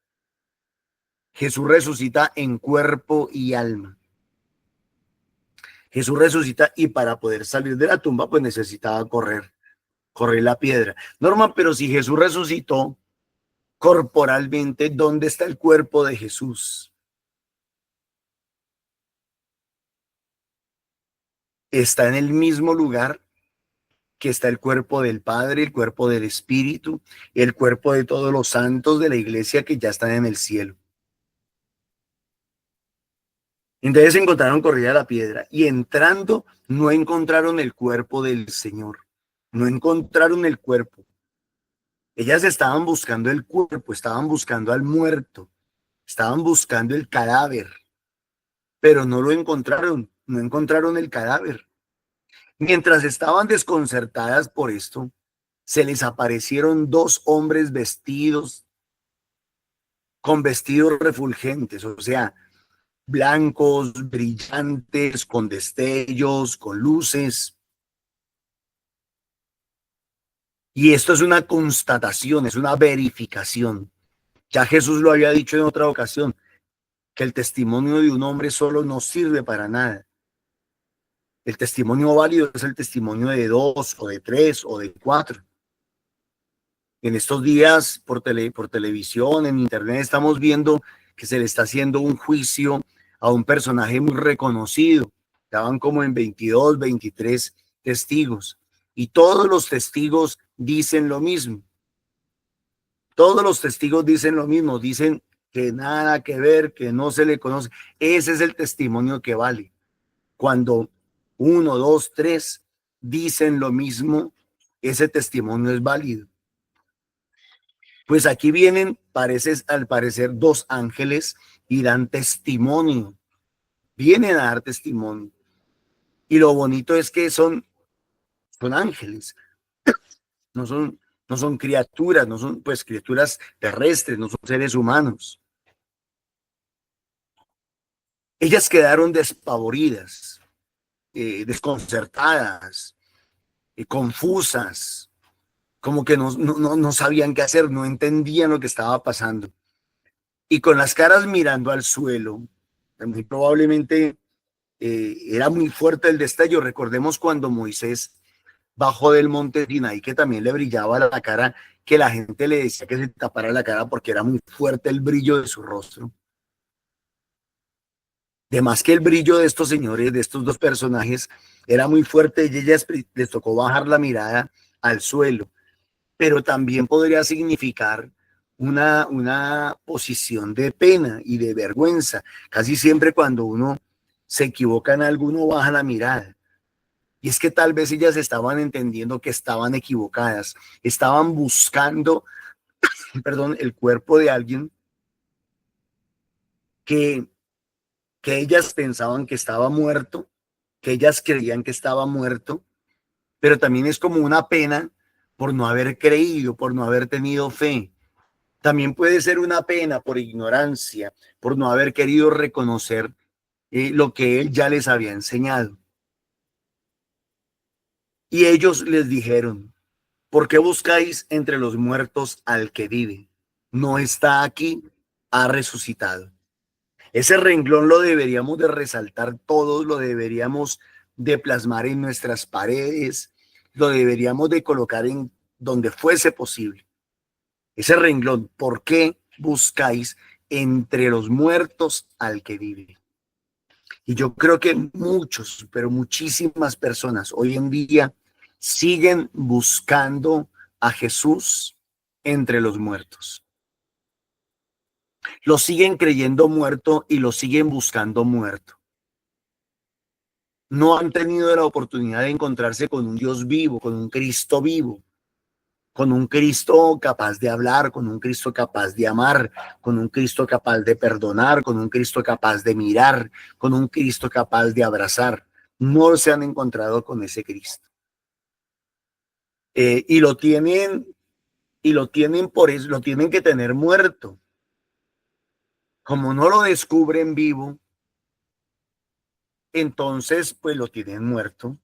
Jesús resucita en cuerpo y alma. Jesús resucita y para poder salir de la tumba, pues necesitaba correr la piedra. Norma, pero si Jesús resucitó corporalmente, ¿dónde está el cuerpo de Jesús? Está en el mismo lugar que está el cuerpo del Padre, el cuerpo del Espíritu, el cuerpo de todos los santos de la iglesia que ya están en el cielo. Entonces encontraron corrida la piedra y entrando no encontraron el cuerpo del Señor, no encontraron el cuerpo. Ellas estaban buscando el cuerpo, estaban buscando al muerto, estaban buscando el cadáver, pero no lo encontraron, no encontraron el cadáver. Mientras estaban desconcertadas por esto, se les aparecieron dos hombres vestidos con vestidos refulgentes, o sea, blancos, brillantes, con destellos, con luces. Y esto es una constatación, es una verificación. Ya Jesús lo había dicho en otra ocasión, que el testimonio de un hombre solo no sirve para nada. El testimonio válido es el testimonio de 2 o de 3 o de 4. En estos días, por televisión, en internet, estamos viendo que se le está haciendo un juicio a un personaje muy reconocido. Estaban como en 22, 23 testigos. Y todos los testigos dicen lo mismo. Todos los testigos dicen lo mismo. Dicen que nada que ver, que no se le conoce. Ese es el testimonio que vale. Cuando 1, 2, 3 dicen lo mismo, ese testimonio es válido. Pues aquí vienen, al parecer, dos ángeles y dan testimonio. Vienen a dar testimonio. Y lo bonito es que son ángeles. No son criaturas, no son pues criaturas terrestres, no son seres humanos. Ellas quedaron despavoridas, desconcertadas, confusas, como que no sabían qué hacer, no entendían lo que estaba pasando. Y con las caras mirando al suelo, muy probablemente era muy fuerte el destello. Recordemos cuando Moisés bajó del monte Sinaí, que también le brillaba la cara, que la gente le decía que se tapara la cara porque era muy fuerte el brillo de su rostro. De más que el brillo de estos señores, de estos dos personajes, era muy fuerte y ellas les tocó bajar la mirada al suelo, pero también podría significar una posición de pena y de vergüenza. Casi siempre cuando uno se equivoca en algo, uno baja la mirada. Y es que tal vez ellas estaban entendiendo que estaban equivocadas, estaban buscando, perdón, el cuerpo de alguien que ellas pensaban que estaba muerto, que ellas creían que estaba muerto, pero también es como una pena por no haber creído, por no haber tenido fe. También puede ser una pena por ignorancia, por no haber querido reconocer lo que él ya les había enseñado. Y ellos les dijeron: ¿por qué buscáis entre los muertos al que vive? No está aquí, ha resucitado. Ese renglón lo deberíamos de resaltar todos, lo deberíamos de plasmar en nuestras paredes, lo deberíamos de colocar en donde fuese posible. Ese renglón: ¿por qué buscáis entre los muertos al que vive? Y yo creo que muchos, pero muchísimas personas hoy en día siguen buscando a Jesús entre los muertos. Lo siguen creyendo muerto y lo siguen buscando muerto. No han tenido la oportunidad de encontrarse con un Dios vivo, con un Cristo vivo, con un Cristo capaz de hablar, con un Cristo capaz de amar, con un Cristo capaz de perdonar, con un Cristo capaz de mirar, con un Cristo capaz de abrazar. No se han encontrado con ese Cristo. Y lo tienen por eso, lo tienen que tener muerto. Como no lo descubren vivo, entonces pues lo tienen muerto.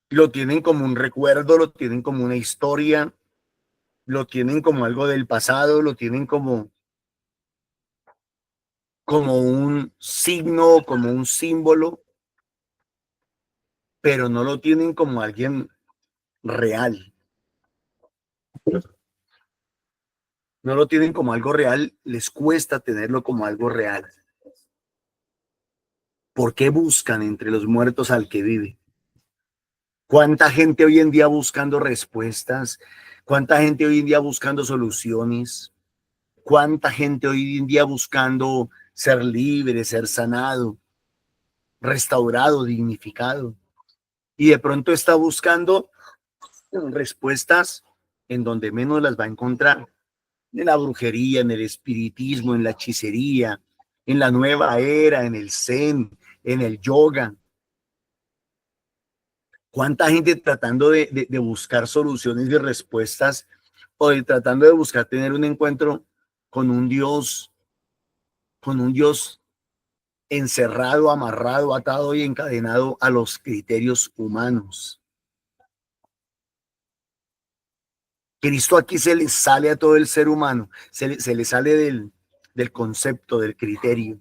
Lo tienen como un recuerdo, lo tienen como una historia, lo tienen como algo del pasado, lo tienen como un signo, como un símbolo, pero no lo tienen como alguien real. No lo tienen como algo real, les cuesta tenerlo como algo real. ¿Por qué buscan entre los muertos al que vive? ¿Cuánta gente hoy en día buscando respuestas? ¿Cuánta gente hoy en día buscando soluciones? ¿Cuánta gente hoy en día buscando ser libre, ser sanado, restaurado, dignificado? Y de pronto está buscando respuestas en donde menos las va a encontrar: en la brujería, en el espiritismo, en la hechicería, en la nueva era, en el zen, en el yoga. ¿Cuánta gente tratando de buscar soluciones y respuestas, o tratando de buscar tener un encuentro con un Dios encerrado, amarrado, atado y encadenado a los criterios humanos? Cristo aquí se le sale a todo el ser humano, se le sale del concepto, del criterio.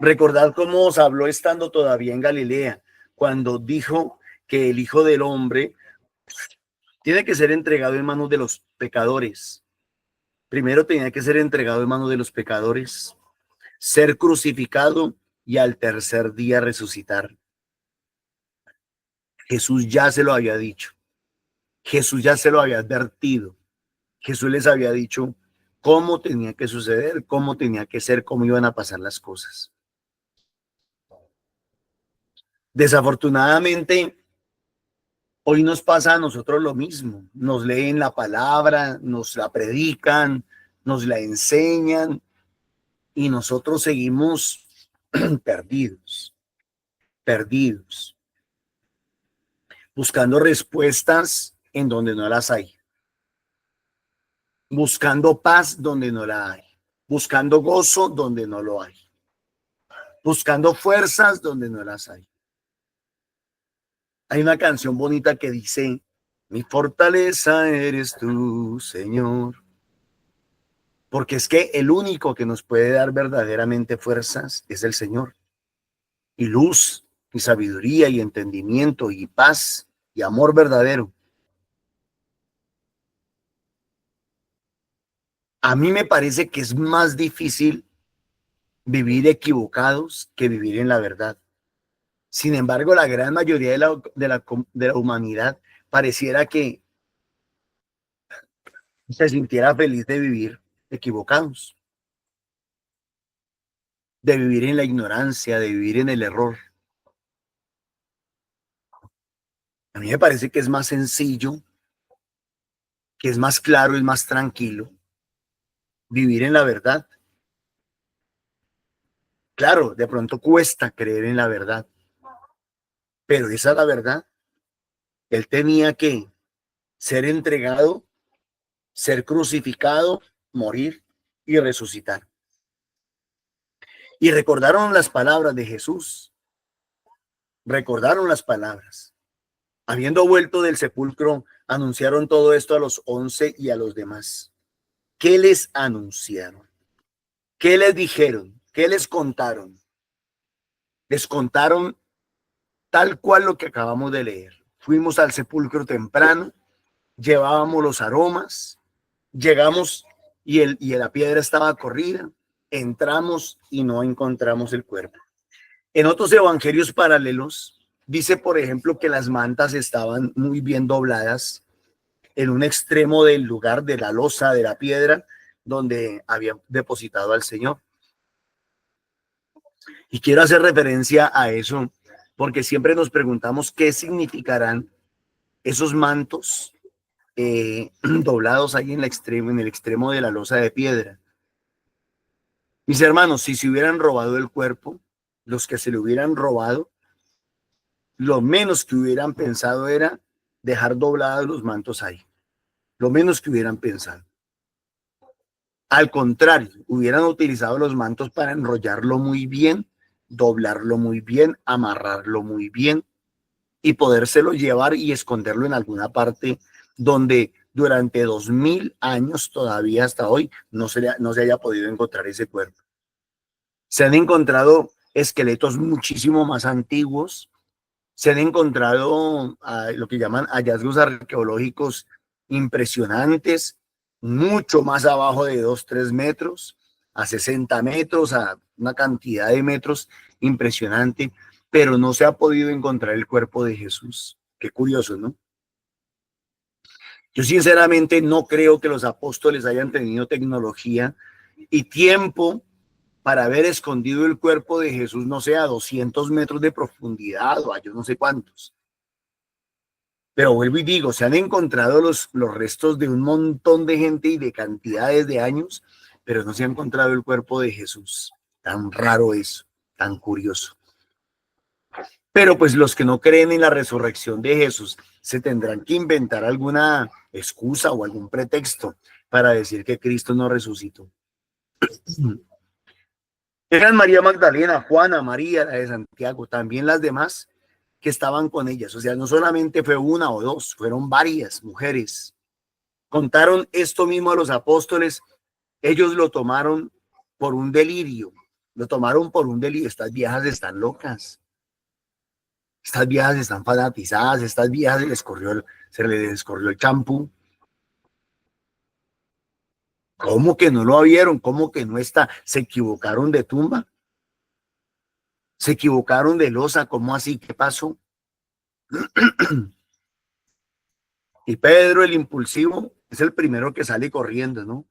Recordad cómo os habló estando todavía en Galilea, cuando dijo que el Hijo del Hombre tiene que ser entregado en manos de los pecadores. Primero tenía que ser entregado en manos de los pecadores, ser crucificado y al tercer día resucitar. Jesús ya se lo había dicho. Jesús ya se lo había advertido. Jesús les había dicho cómo tenía que suceder, cómo tenía que ser, cómo iban a pasar las cosas. Desafortunadamente, hoy nos pasa a nosotros lo mismo. Nos leen la palabra, nos la predican, nos la enseñan y nosotros seguimos perdidos, buscando respuestas en donde no las hay, buscando paz donde no la hay, buscando gozo donde no lo hay, buscando fuerzas donde no las hay. Hay una canción bonita que dice: mi fortaleza eres tú, Señor. Porque es que el único que nos puede dar verdaderamente fuerzas es el Señor. Y luz, y sabiduría, y entendimiento, y paz, y amor verdadero. A mí me parece que es más difícil vivir equivocados que vivir en la verdad. Sin embargo, la gran mayoría de la humanidad pareciera que se sintiera feliz de vivir equivocados, de vivir en la ignorancia, de vivir en el error. A mí me parece que es más sencillo, que es más claro, es más tranquilo vivir en la verdad. Claro, de pronto cuesta creer en la verdad, pero esa es la verdad. Él tenía que ser entregado, ser crucificado, morir y resucitar. Y recordaron las palabras de Jesús, recordaron las palabras. Habiendo vuelto del sepulcro, anunciaron todo esto a los 11 y a los demás. ¿Qué les anunciaron? ¿Qué les dijeron? ¿Qué les contaron? Les contaron tal cual lo que acabamos de leer. Fuimos al sepulcro temprano, llevábamos los aromas, llegamos y la piedra estaba corrida, entramos y no encontramos el cuerpo. En otros evangelios paralelos dice, por ejemplo, que las mantas estaban muy bien dobladas en un extremo del lugar de la losa de la piedra donde habían depositado al Señor. Y quiero hacer referencia a eso porque siempre nos preguntamos qué significarán esos mantos doblados ahí en el extremo de la losa de piedra. Mis hermanos, si se hubieran robado el cuerpo, los que se le hubieran robado, lo menos que hubieran pensado era dejar doblados los mantos ahí. Lo menos que hubieran pensado. Al contrario, hubieran utilizado los mantos para enrollarlo muy bien, doblarlo muy bien, amarrarlo muy bien y podérselo llevar y esconderlo en alguna parte donde durante 2000 años todavía hasta hoy no se haya podido encontrar ese cuerpo. Se han encontrado esqueletos muchísimo más antiguos, se han encontrado lo que llaman hallazgos arqueológicos impresionantes, mucho más abajo de 2-3 metros, a 60 metros, a una cantidad de metros impresionante, pero no se ha podido encontrar el cuerpo de Jesús. Qué curioso, ¿no? Yo sinceramente no creo que los apóstoles hayan tenido tecnología y tiempo para haber escondido el cuerpo de Jesús, no sé, a 200 metros de profundidad o a yo no sé cuántos. Pero vuelvo y digo, se han encontrado los restos de un montón de gente y de cantidades de años, pero no se ha encontrado el cuerpo de Jesús. Tan raro eso, tan curioso. Pero pues los que no creen en la resurrección de Jesús se tendrán que inventar alguna excusa o algún pretexto para decir que Cristo no resucitó. Eran María Magdalena, Juana, María, la de Santiago, también las demás que estaban con ellas. O sea, no solamente fue una o dos, fueron varias mujeres. Contaron esto mismo a los apóstoles. Ellos lo tomaron por un delirio. Lo tomaron por un delirio. Estas viejas están locas. Estas viejas están fanatizadas. Estas viejas se les corrió el champú. ¿Cómo que no lo vieron? ¿Cómo que no está? ¿Se equivocaron de tumba? ¿Se equivocaron de losa? ¿Cómo así? ¿Qué pasó? Y Pedro, el impulsivo, es el primero que sale corriendo, ¿no?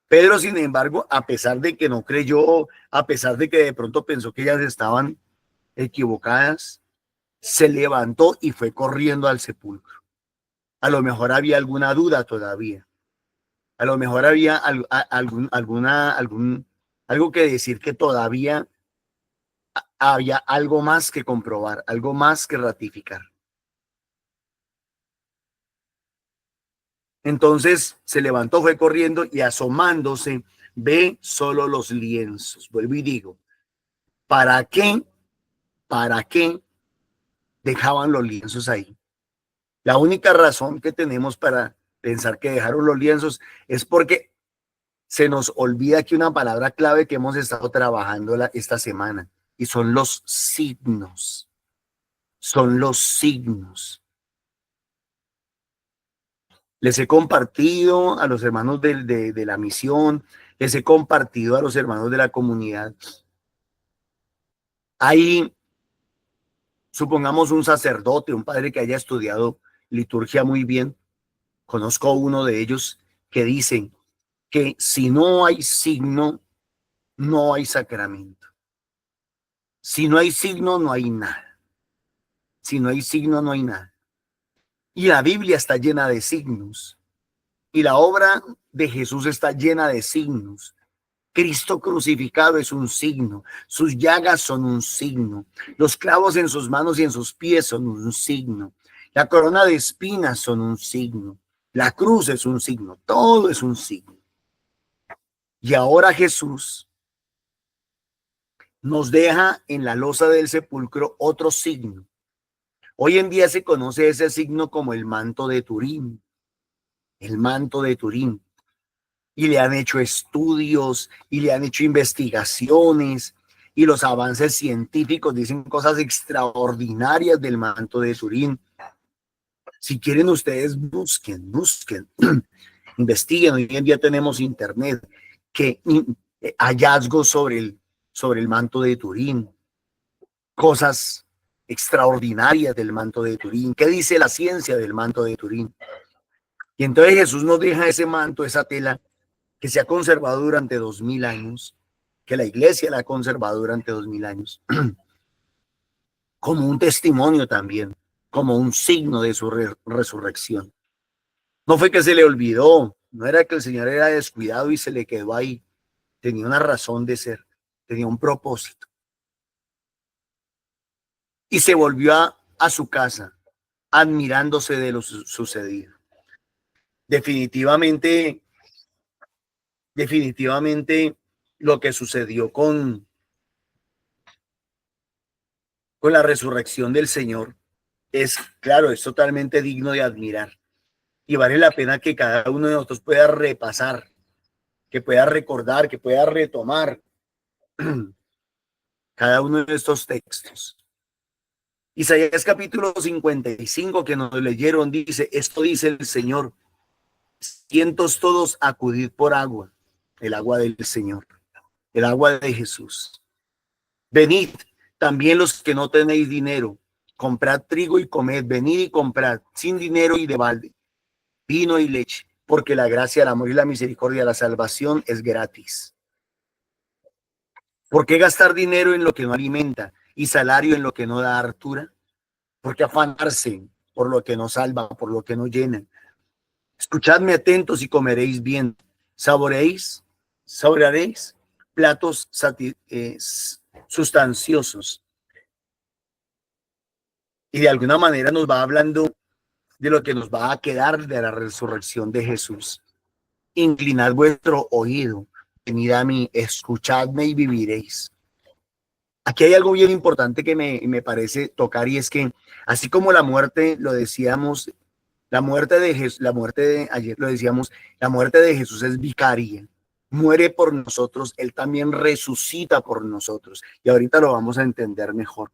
Pedro, sin embargo, a pesar de que no creyó, a pesar de que de pronto pensó que ellas estaban equivocadas, se levantó y fue corriendo al sepulcro. A lo mejor había alguna duda todavía. A lo mejor había algo que decir que todavía había algo más que comprobar, algo más que ratificar. Entonces se levantó, fue corriendo y asomándose ve solo los lienzos. Vuelvo y digo, ¿para qué dejaban los lienzos ahí? La única razón que tenemos para pensar que dejaron los lienzos es porque se nos olvida que una palabra clave que hemos estado trabajando esta semana y son los signos. Son los signos. Les he compartido a los hermanos de la misión, les he compartido a los hermanos de la comunidad. Hay, supongamos, un sacerdote, un padre que haya estudiado liturgia muy bien. Conozco uno de ellos que dicen que si no hay signo, no hay sacramento. Si no hay signo, no hay nada. Si no hay signo, no hay nada. Y la Biblia está llena de signos. Y la obra de Jesús está llena de signos. Cristo crucificado es un signo. Sus llagas son un signo. Los clavos en sus manos y en sus pies son un signo. La corona de espinas son un signo. La cruz es un signo. Todo es un signo. Y ahora Jesús nos deja en la losa del sepulcro otro signo. Hoy en día se conoce ese signo como el manto de Turín. El manto de Turín. Y le han hecho estudios y le han hecho investigaciones y los avances científicos dicen cosas extraordinarias del manto de Turín. Si quieren ustedes busquen, investiguen. Hoy en día tenemos internet, que hallazgos sobre el manto de Turín, cosas extraordinarias del manto de Turín. ¿Qué dice la ciencia del manto de Turín? Y entonces Jesús nos deja ese manto, esa tela que se ha conservado durante 2000 años, que la iglesia la ha conservado durante 2000 años, como un testimonio también, como un signo de su resurrección. No fue que se le olvidó, no era que el Señor era descuidado y se le quedó ahí. Tenía una razón de ser, tenía un propósito. Y se volvió a su casa, admirándose de lo sucedido. Definitivamente lo que sucedió con la resurrección del Señor es, claro, es totalmente digno de admirar. Y vale la pena que cada uno de nosotros pueda repasar, que pueda recordar, que pueda retomar cada uno de estos textos. Isaías capítulo 55 que nos leyeron dice, esto dice el Señor, cientos todos acudid por agua, el agua del Señor, el agua de Jesús. Venid también los que no tenéis dinero, comprad trigo y comed, venid y comprad sin dinero y de balde, vino y leche, porque la gracia, el amor y la misericordia, la salvación es gratis. ¿Por qué gastar dinero en lo que no alimenta y salario en lo que no da hartura? ¿Por qué afanarse por lo que no salva, por lo que no llena? Escuchadme atentos y comeréis bien. Saborearéis platos sustanciosos. Y de alguna manera nos va hablando de lo que nos va a quedar de la resurrección de Jesús. Inclinad vuestro oído, venid a mí, escuchadme y viviréis. Aquí hay algo bien importante que me parece tocar, y es que así como la muerte, lo decíamos, ayer lo decíamos, la muerte de Jesús es vicaria. Muere por nosotros, él también resucita por nosotros. Y ahorita lo vamos a entender mejor.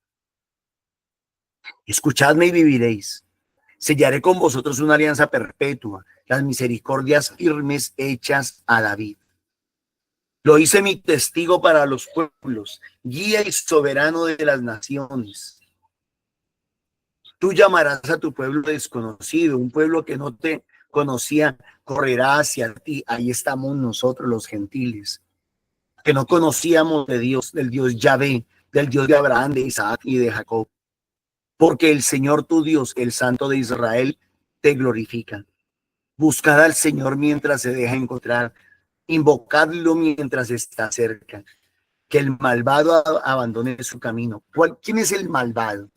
Escuchadme y viviréis. Sellaré con vosotros una alianza perpetua, las misericordias firmes hechas a David. Lo hice mi testigo para los pueblos, guía y soberano de las naciones. Tú llamarás a tu pueblo desconocido, un pueblo que no te conocía, correrá hacia ti. Ahí estamos nosotros los gentiles, que no conocíamos de Dios, del Dios Yahvé, del Dios de Abraham, de Isaac y de Jacob. Porque el Señor tu Dios, el Santo de Israel, te glorifica. Buscad al Señor mientras se deja encontrar. Invocadlo mientras está cerca. Que el malvado abandone su camino. ¿Quién es el malvado?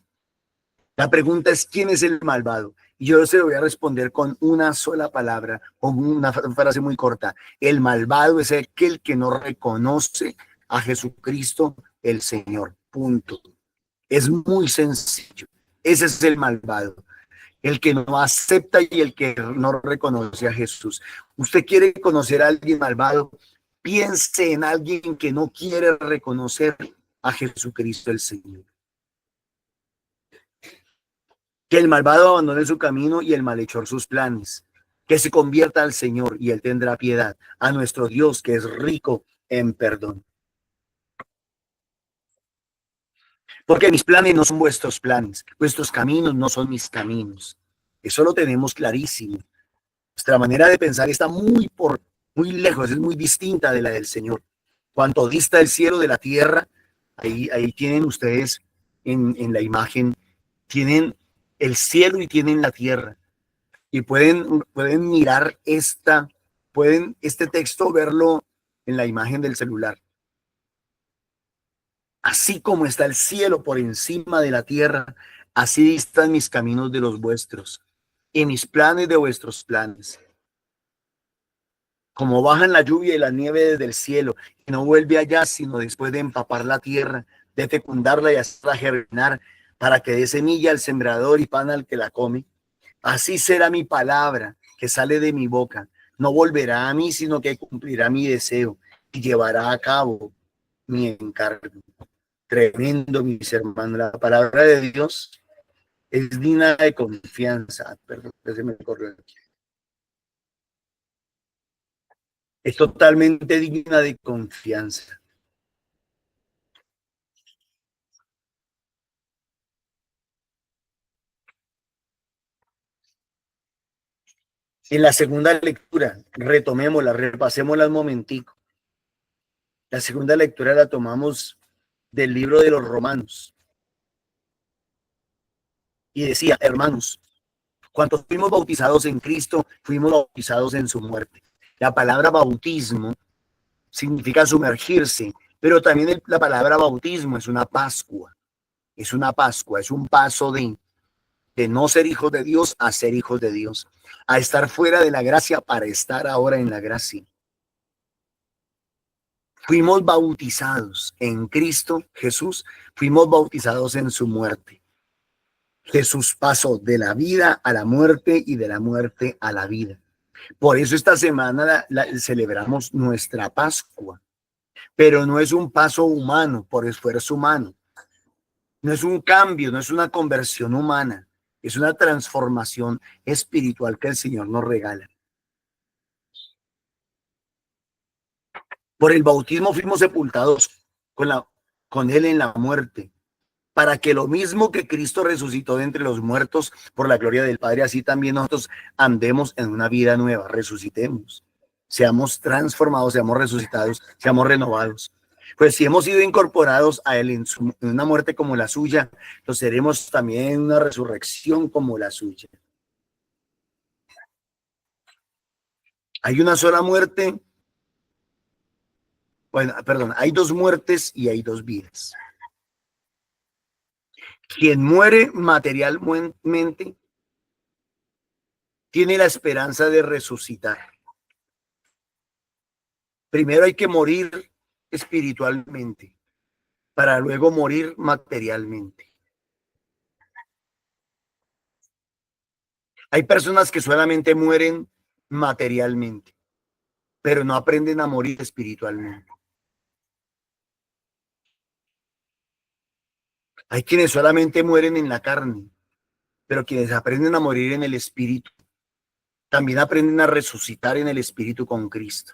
La pregunta es, ¿quién es el malvado? Y yo se lo voy a responder con una sola palabra, con una frase muy corta. El malvado es aquel que no reconoce a Jesucristo el Señor. Punto. Es muy sencillo. Ese es el malvado. El que no acepta y el que no reconoce a Jesús. ¿Usted quiere conocer a alguien malvado? Piense en alguien que no quiere reconocer a Jesucristo el Señor. Que el malvado abandone su camino y el malhechor sus planes. que se convierta al Señor y Él tendrá piedad, a nuestro Dios que es rico en perdón. Porque mis planes no son vuestros planes, vuestros caminos no son mis caminos. Eso lo tenemos clarísimo. Nuestra manera de pensar está muy lejos, es muy distinta de la del Señor. Cuanto dista el cielo de la tierra, ahí tienen ustedes en la imagen, tienen el cielo y tienen la tierra. Y pueden mirar este texto, verlo en la imagen del celular. Así como está el cielo por encima de la tierra, así distan mis caminos de los vuestros y mis planes de vuestros planes. Como bajan la lluvia y la nieve desde el cielo y no vuelve allá sino después de empapar la tierra, de fecundarla y hacerla germinar para que dé semilla al sembrador y pan al que la come, así será mi palabra que sale de mi boca. No volverá a mí, sino que cumplirá mi deseo y llevará a cabo mi encargo. Tremendo, mis hermanos. La palabra de Dios es digna de confianza. Perdón, se me corrió aquí. Es totalmente digna de confianza. En la segunda lectura, retomémosla, repasémosla un momentico. La segunda lectura la tomamos del libro de los Romanos. Y decía, hermanos, cuantos fuimos bautizados en Cristo, fuimos bautizados en su muerte. La palabra bautismo significa sumergirse, pero también la palabra bautismo es una Pascua. Es una Pascua, es un paso de no ser hijos de Dios a ser hijos de Dios, a estar fuera de la gracia para estar ahora en la gracia. Fuimos bautizados en Cristo Jesús, fuimos bautizados en su muerte. Jesús pasó de la vida a la muerte y de la muerte a la vida. Por eso esta semana celebramos nuestra Pascua, pero no es un paso humano, por esfuerzo humano. No es un cambio, no es una conversión humana, es una transformación espiritual que el Señor nos regala. Por el bautismo fuimos sepultados con Él en la muerte, para que lo mismo que Cristo resucitó de entre los muertos por la gloria del Padre, así también nosotros andemos en una vida nueva, resucitemos, seamos transformados, seamos resucitados, seamos renovados. Pues si hemos sido incorporados a Él en una muerte como la suya, lo seremos también en una resurrección como la suya. Hay una sola muerte, hay dos muertes y hay dos vidas. Quien muere materialmente tiene la esperanza de resucitar. Primero hay que morir espiritualmente para luego morir materialmente. Hay personas que solamente mueren materialmente, pero no aprenden a morir espiritualmente. Hay quienes solamente mueren en la carne, pero quienes aprenden a morir en el espíritu, también aprenden a resucitar en el espíritu con Cristo.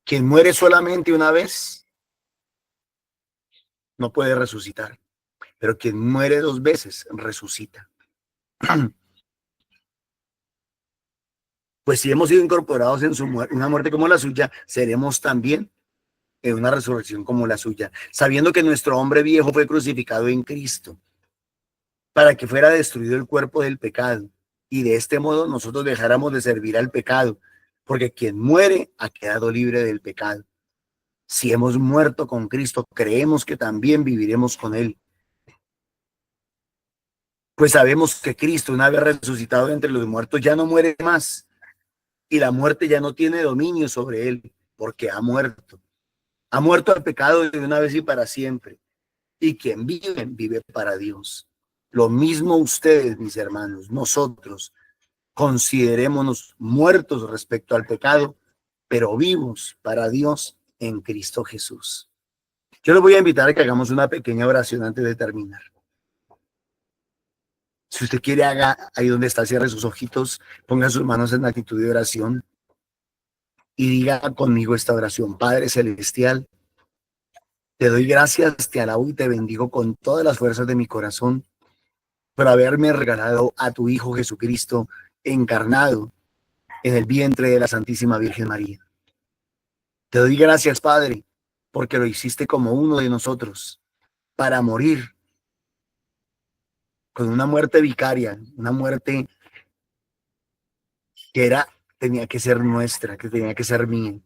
Quien muere solamente una vez no puede resucitar, pero quien muere dos veces resucita. Pues si hemos sido incorporados en una muerte como la suya, seremos también en una resurrección como la suya, sabiendo que nuestro hombre viejo fue crucificado en Cristo para que fuera destruido el cuerpo del pecado, y de este modo nosotros dejáramos de servir al pecado, porque quien muere ha quedado libre del pecado. Si hemos muerto con Cristo, creemos que también viviremos con Él. Pues sabemos que Cristo, una vez resucitado entre los muertos, ya no muere más, y la muerte ya no tiene dominio sobre Él, porque ha muerto. Ha muerto al pecado de una vez y para siempre. Y quien vive, vive para Dios. Lo mismo ustedes, mis hermanos, nosotros, considerémonos muertos respecto al pecado, pero vivos para Dios en Cristo Jesús. Yo les voy a invitar a que hagamos una pequeña oración antes de terminar. Si usted quiere, haga ahí donde está, cierre sus ojitos, ponga sus manos en actitud de oración y diga conmigo esta oración. Padre Celestial, te doy gracias, te alabo y te bendigo con todas las fuerzas de mi corazón por haberme regalado a tu Hijo Jesucristo encarnado en el vientre de la Santísima Virgen María. Te doy gracias, Padre, porque lo hiciste como uno de nosotros para morir con una muerte vicaria, una muerte que tenía que ser nuestra, que tenía que ser mía.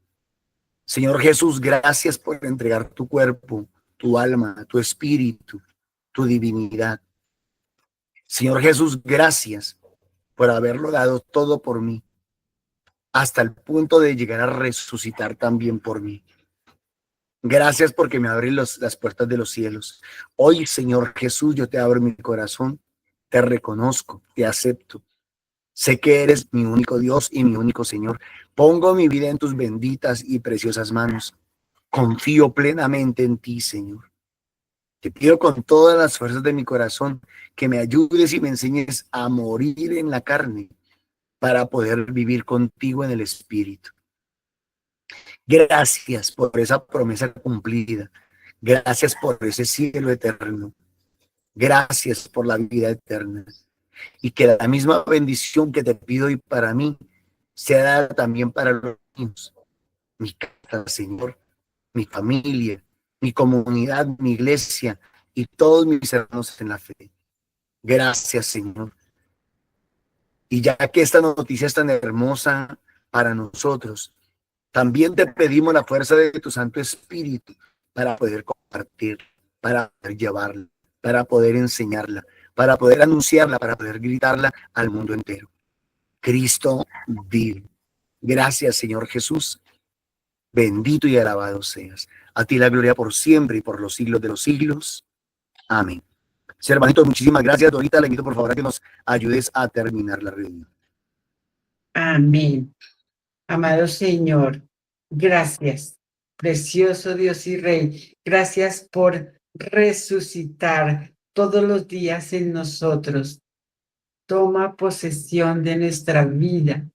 Señor Jesús, gracias por entregar tu cuerpo, tu alma, tu espíritu, tu divinidad. Señor Jesús, gracias por haberlo dado todo por mí, hasta el punto de llegar a resucitar también por mí. Gracias porque me abren las puertas de los cielos. Hoy, Señor Jesús, yo te abro mi corazón, te reconozco, te acepto. Sé que eres mi único Dios y mi único Señor. Pongo mi vida en tus benditas y preciosas manos. Confío plenamente en ti, Señor. Te pido con todas las fuerzas de mi corazón que me ayudes y me enseñes a morir en la carne para poder vivir contigo en el Espíritu. Gracias por esa promesa cumplida. Gracias por ese cielo eterno. Gracias por la vida eterna. Y que la misma bendición que te pido hoy para mí sea dada también para los niños. Mi casa, Señor, mi familia, mi comunidad, mi iglesia y todos mis hermanos en la fe. Gracias, Señor. Y ya que esta noticia es tan hermosa para nosotros, también te pedimos la fuerza de tu Santo Espíritu para poder compartir, para poder llevarla, para poder enseñarla, para poder anunciarla, para poder gritarla al mundo entero. Cristo vive. Gracias, Señor Jesús. Bendito y alabado seas. A ti la gloria por siempre y por los siglos de los siglos. Amén. Sí, hermanito, muchísimas gracias. Dorita, le invito por favor a que nos ayudes a terminar la reunión. Amén. Amado Señor, gracias, precioso Dios y Rey. Gracias por resucitar todos los días en nosotros. Toma posesión de nuestra vida,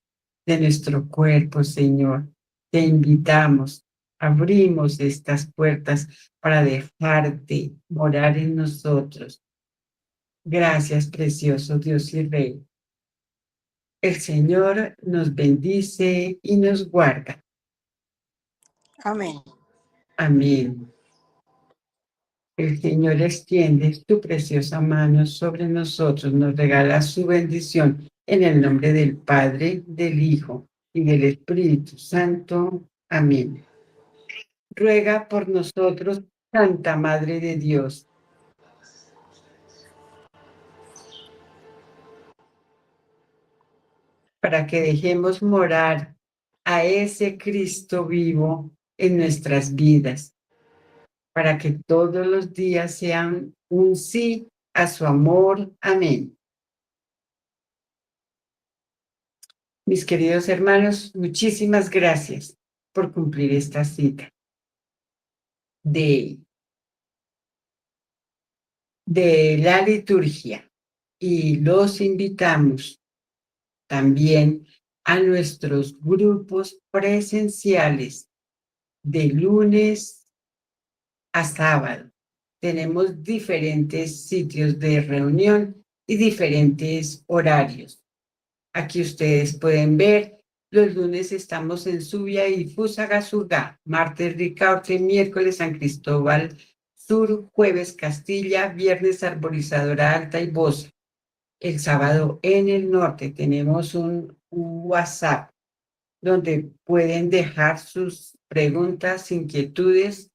de nuestro cuerpo, Señor. Te invitamos, abrimos estas puertas para dejarte morar en nosotros. Gracias, precioso Dios y Rey. El Señor nos bendice y nos guarda. Amén. Amén. El Señor extiende su preciosa mano sobre nosotros, nos regala su bendición en el nombre del Padre, del Hijo y del Espíritu Santo. Amén. Ruega por nosotros, Santa Madre de Dios, para que dejemos morar a ese Cristo vivo en nuestras vidas, para que todos los días sean un sí a su amor. Amén. Mis queridos hermanos, muchísimas gracias por cumplir esta cita de la liturgia y los invitamos también a nuestros grupos presenciales de lunes a sábado. Tenemos diferentes sitios de reunión y diferentes horarios. Aquí ustedes pueden ver, los lunes estamos en Subia y Fusagasugá, martes Ricaurte, miércoles San Cristóbal Sur, jueves Castilla, viernes Arborizadora Alta y Bosa. El sábado en el norte tenemos un WhatsApp donde pueden dejar sus preguntas, inquietudes,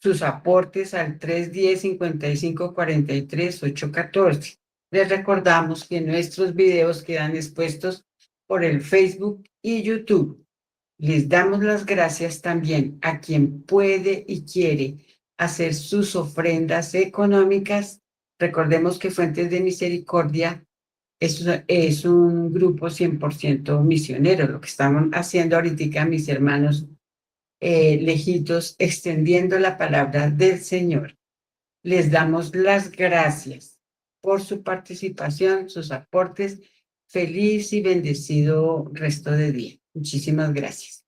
sus aportes al 310-5543-814. Les recordamos que nuestros videos quedan expuestos por el Facebook y YouTube. Les damos las gracias también a quien puede y quiere hacer sus ofrendas económicas. Recordemos que Fuentes de Misericordia es un grupo 100% misionero. Lo que estamos haciendo ahorita, mis hermanos lejitos, extendiendo la palabra del Señor. Les damos las gracias por su participación, sus aportes. Feliz y bendecido resto de día. Muchísimas gracias.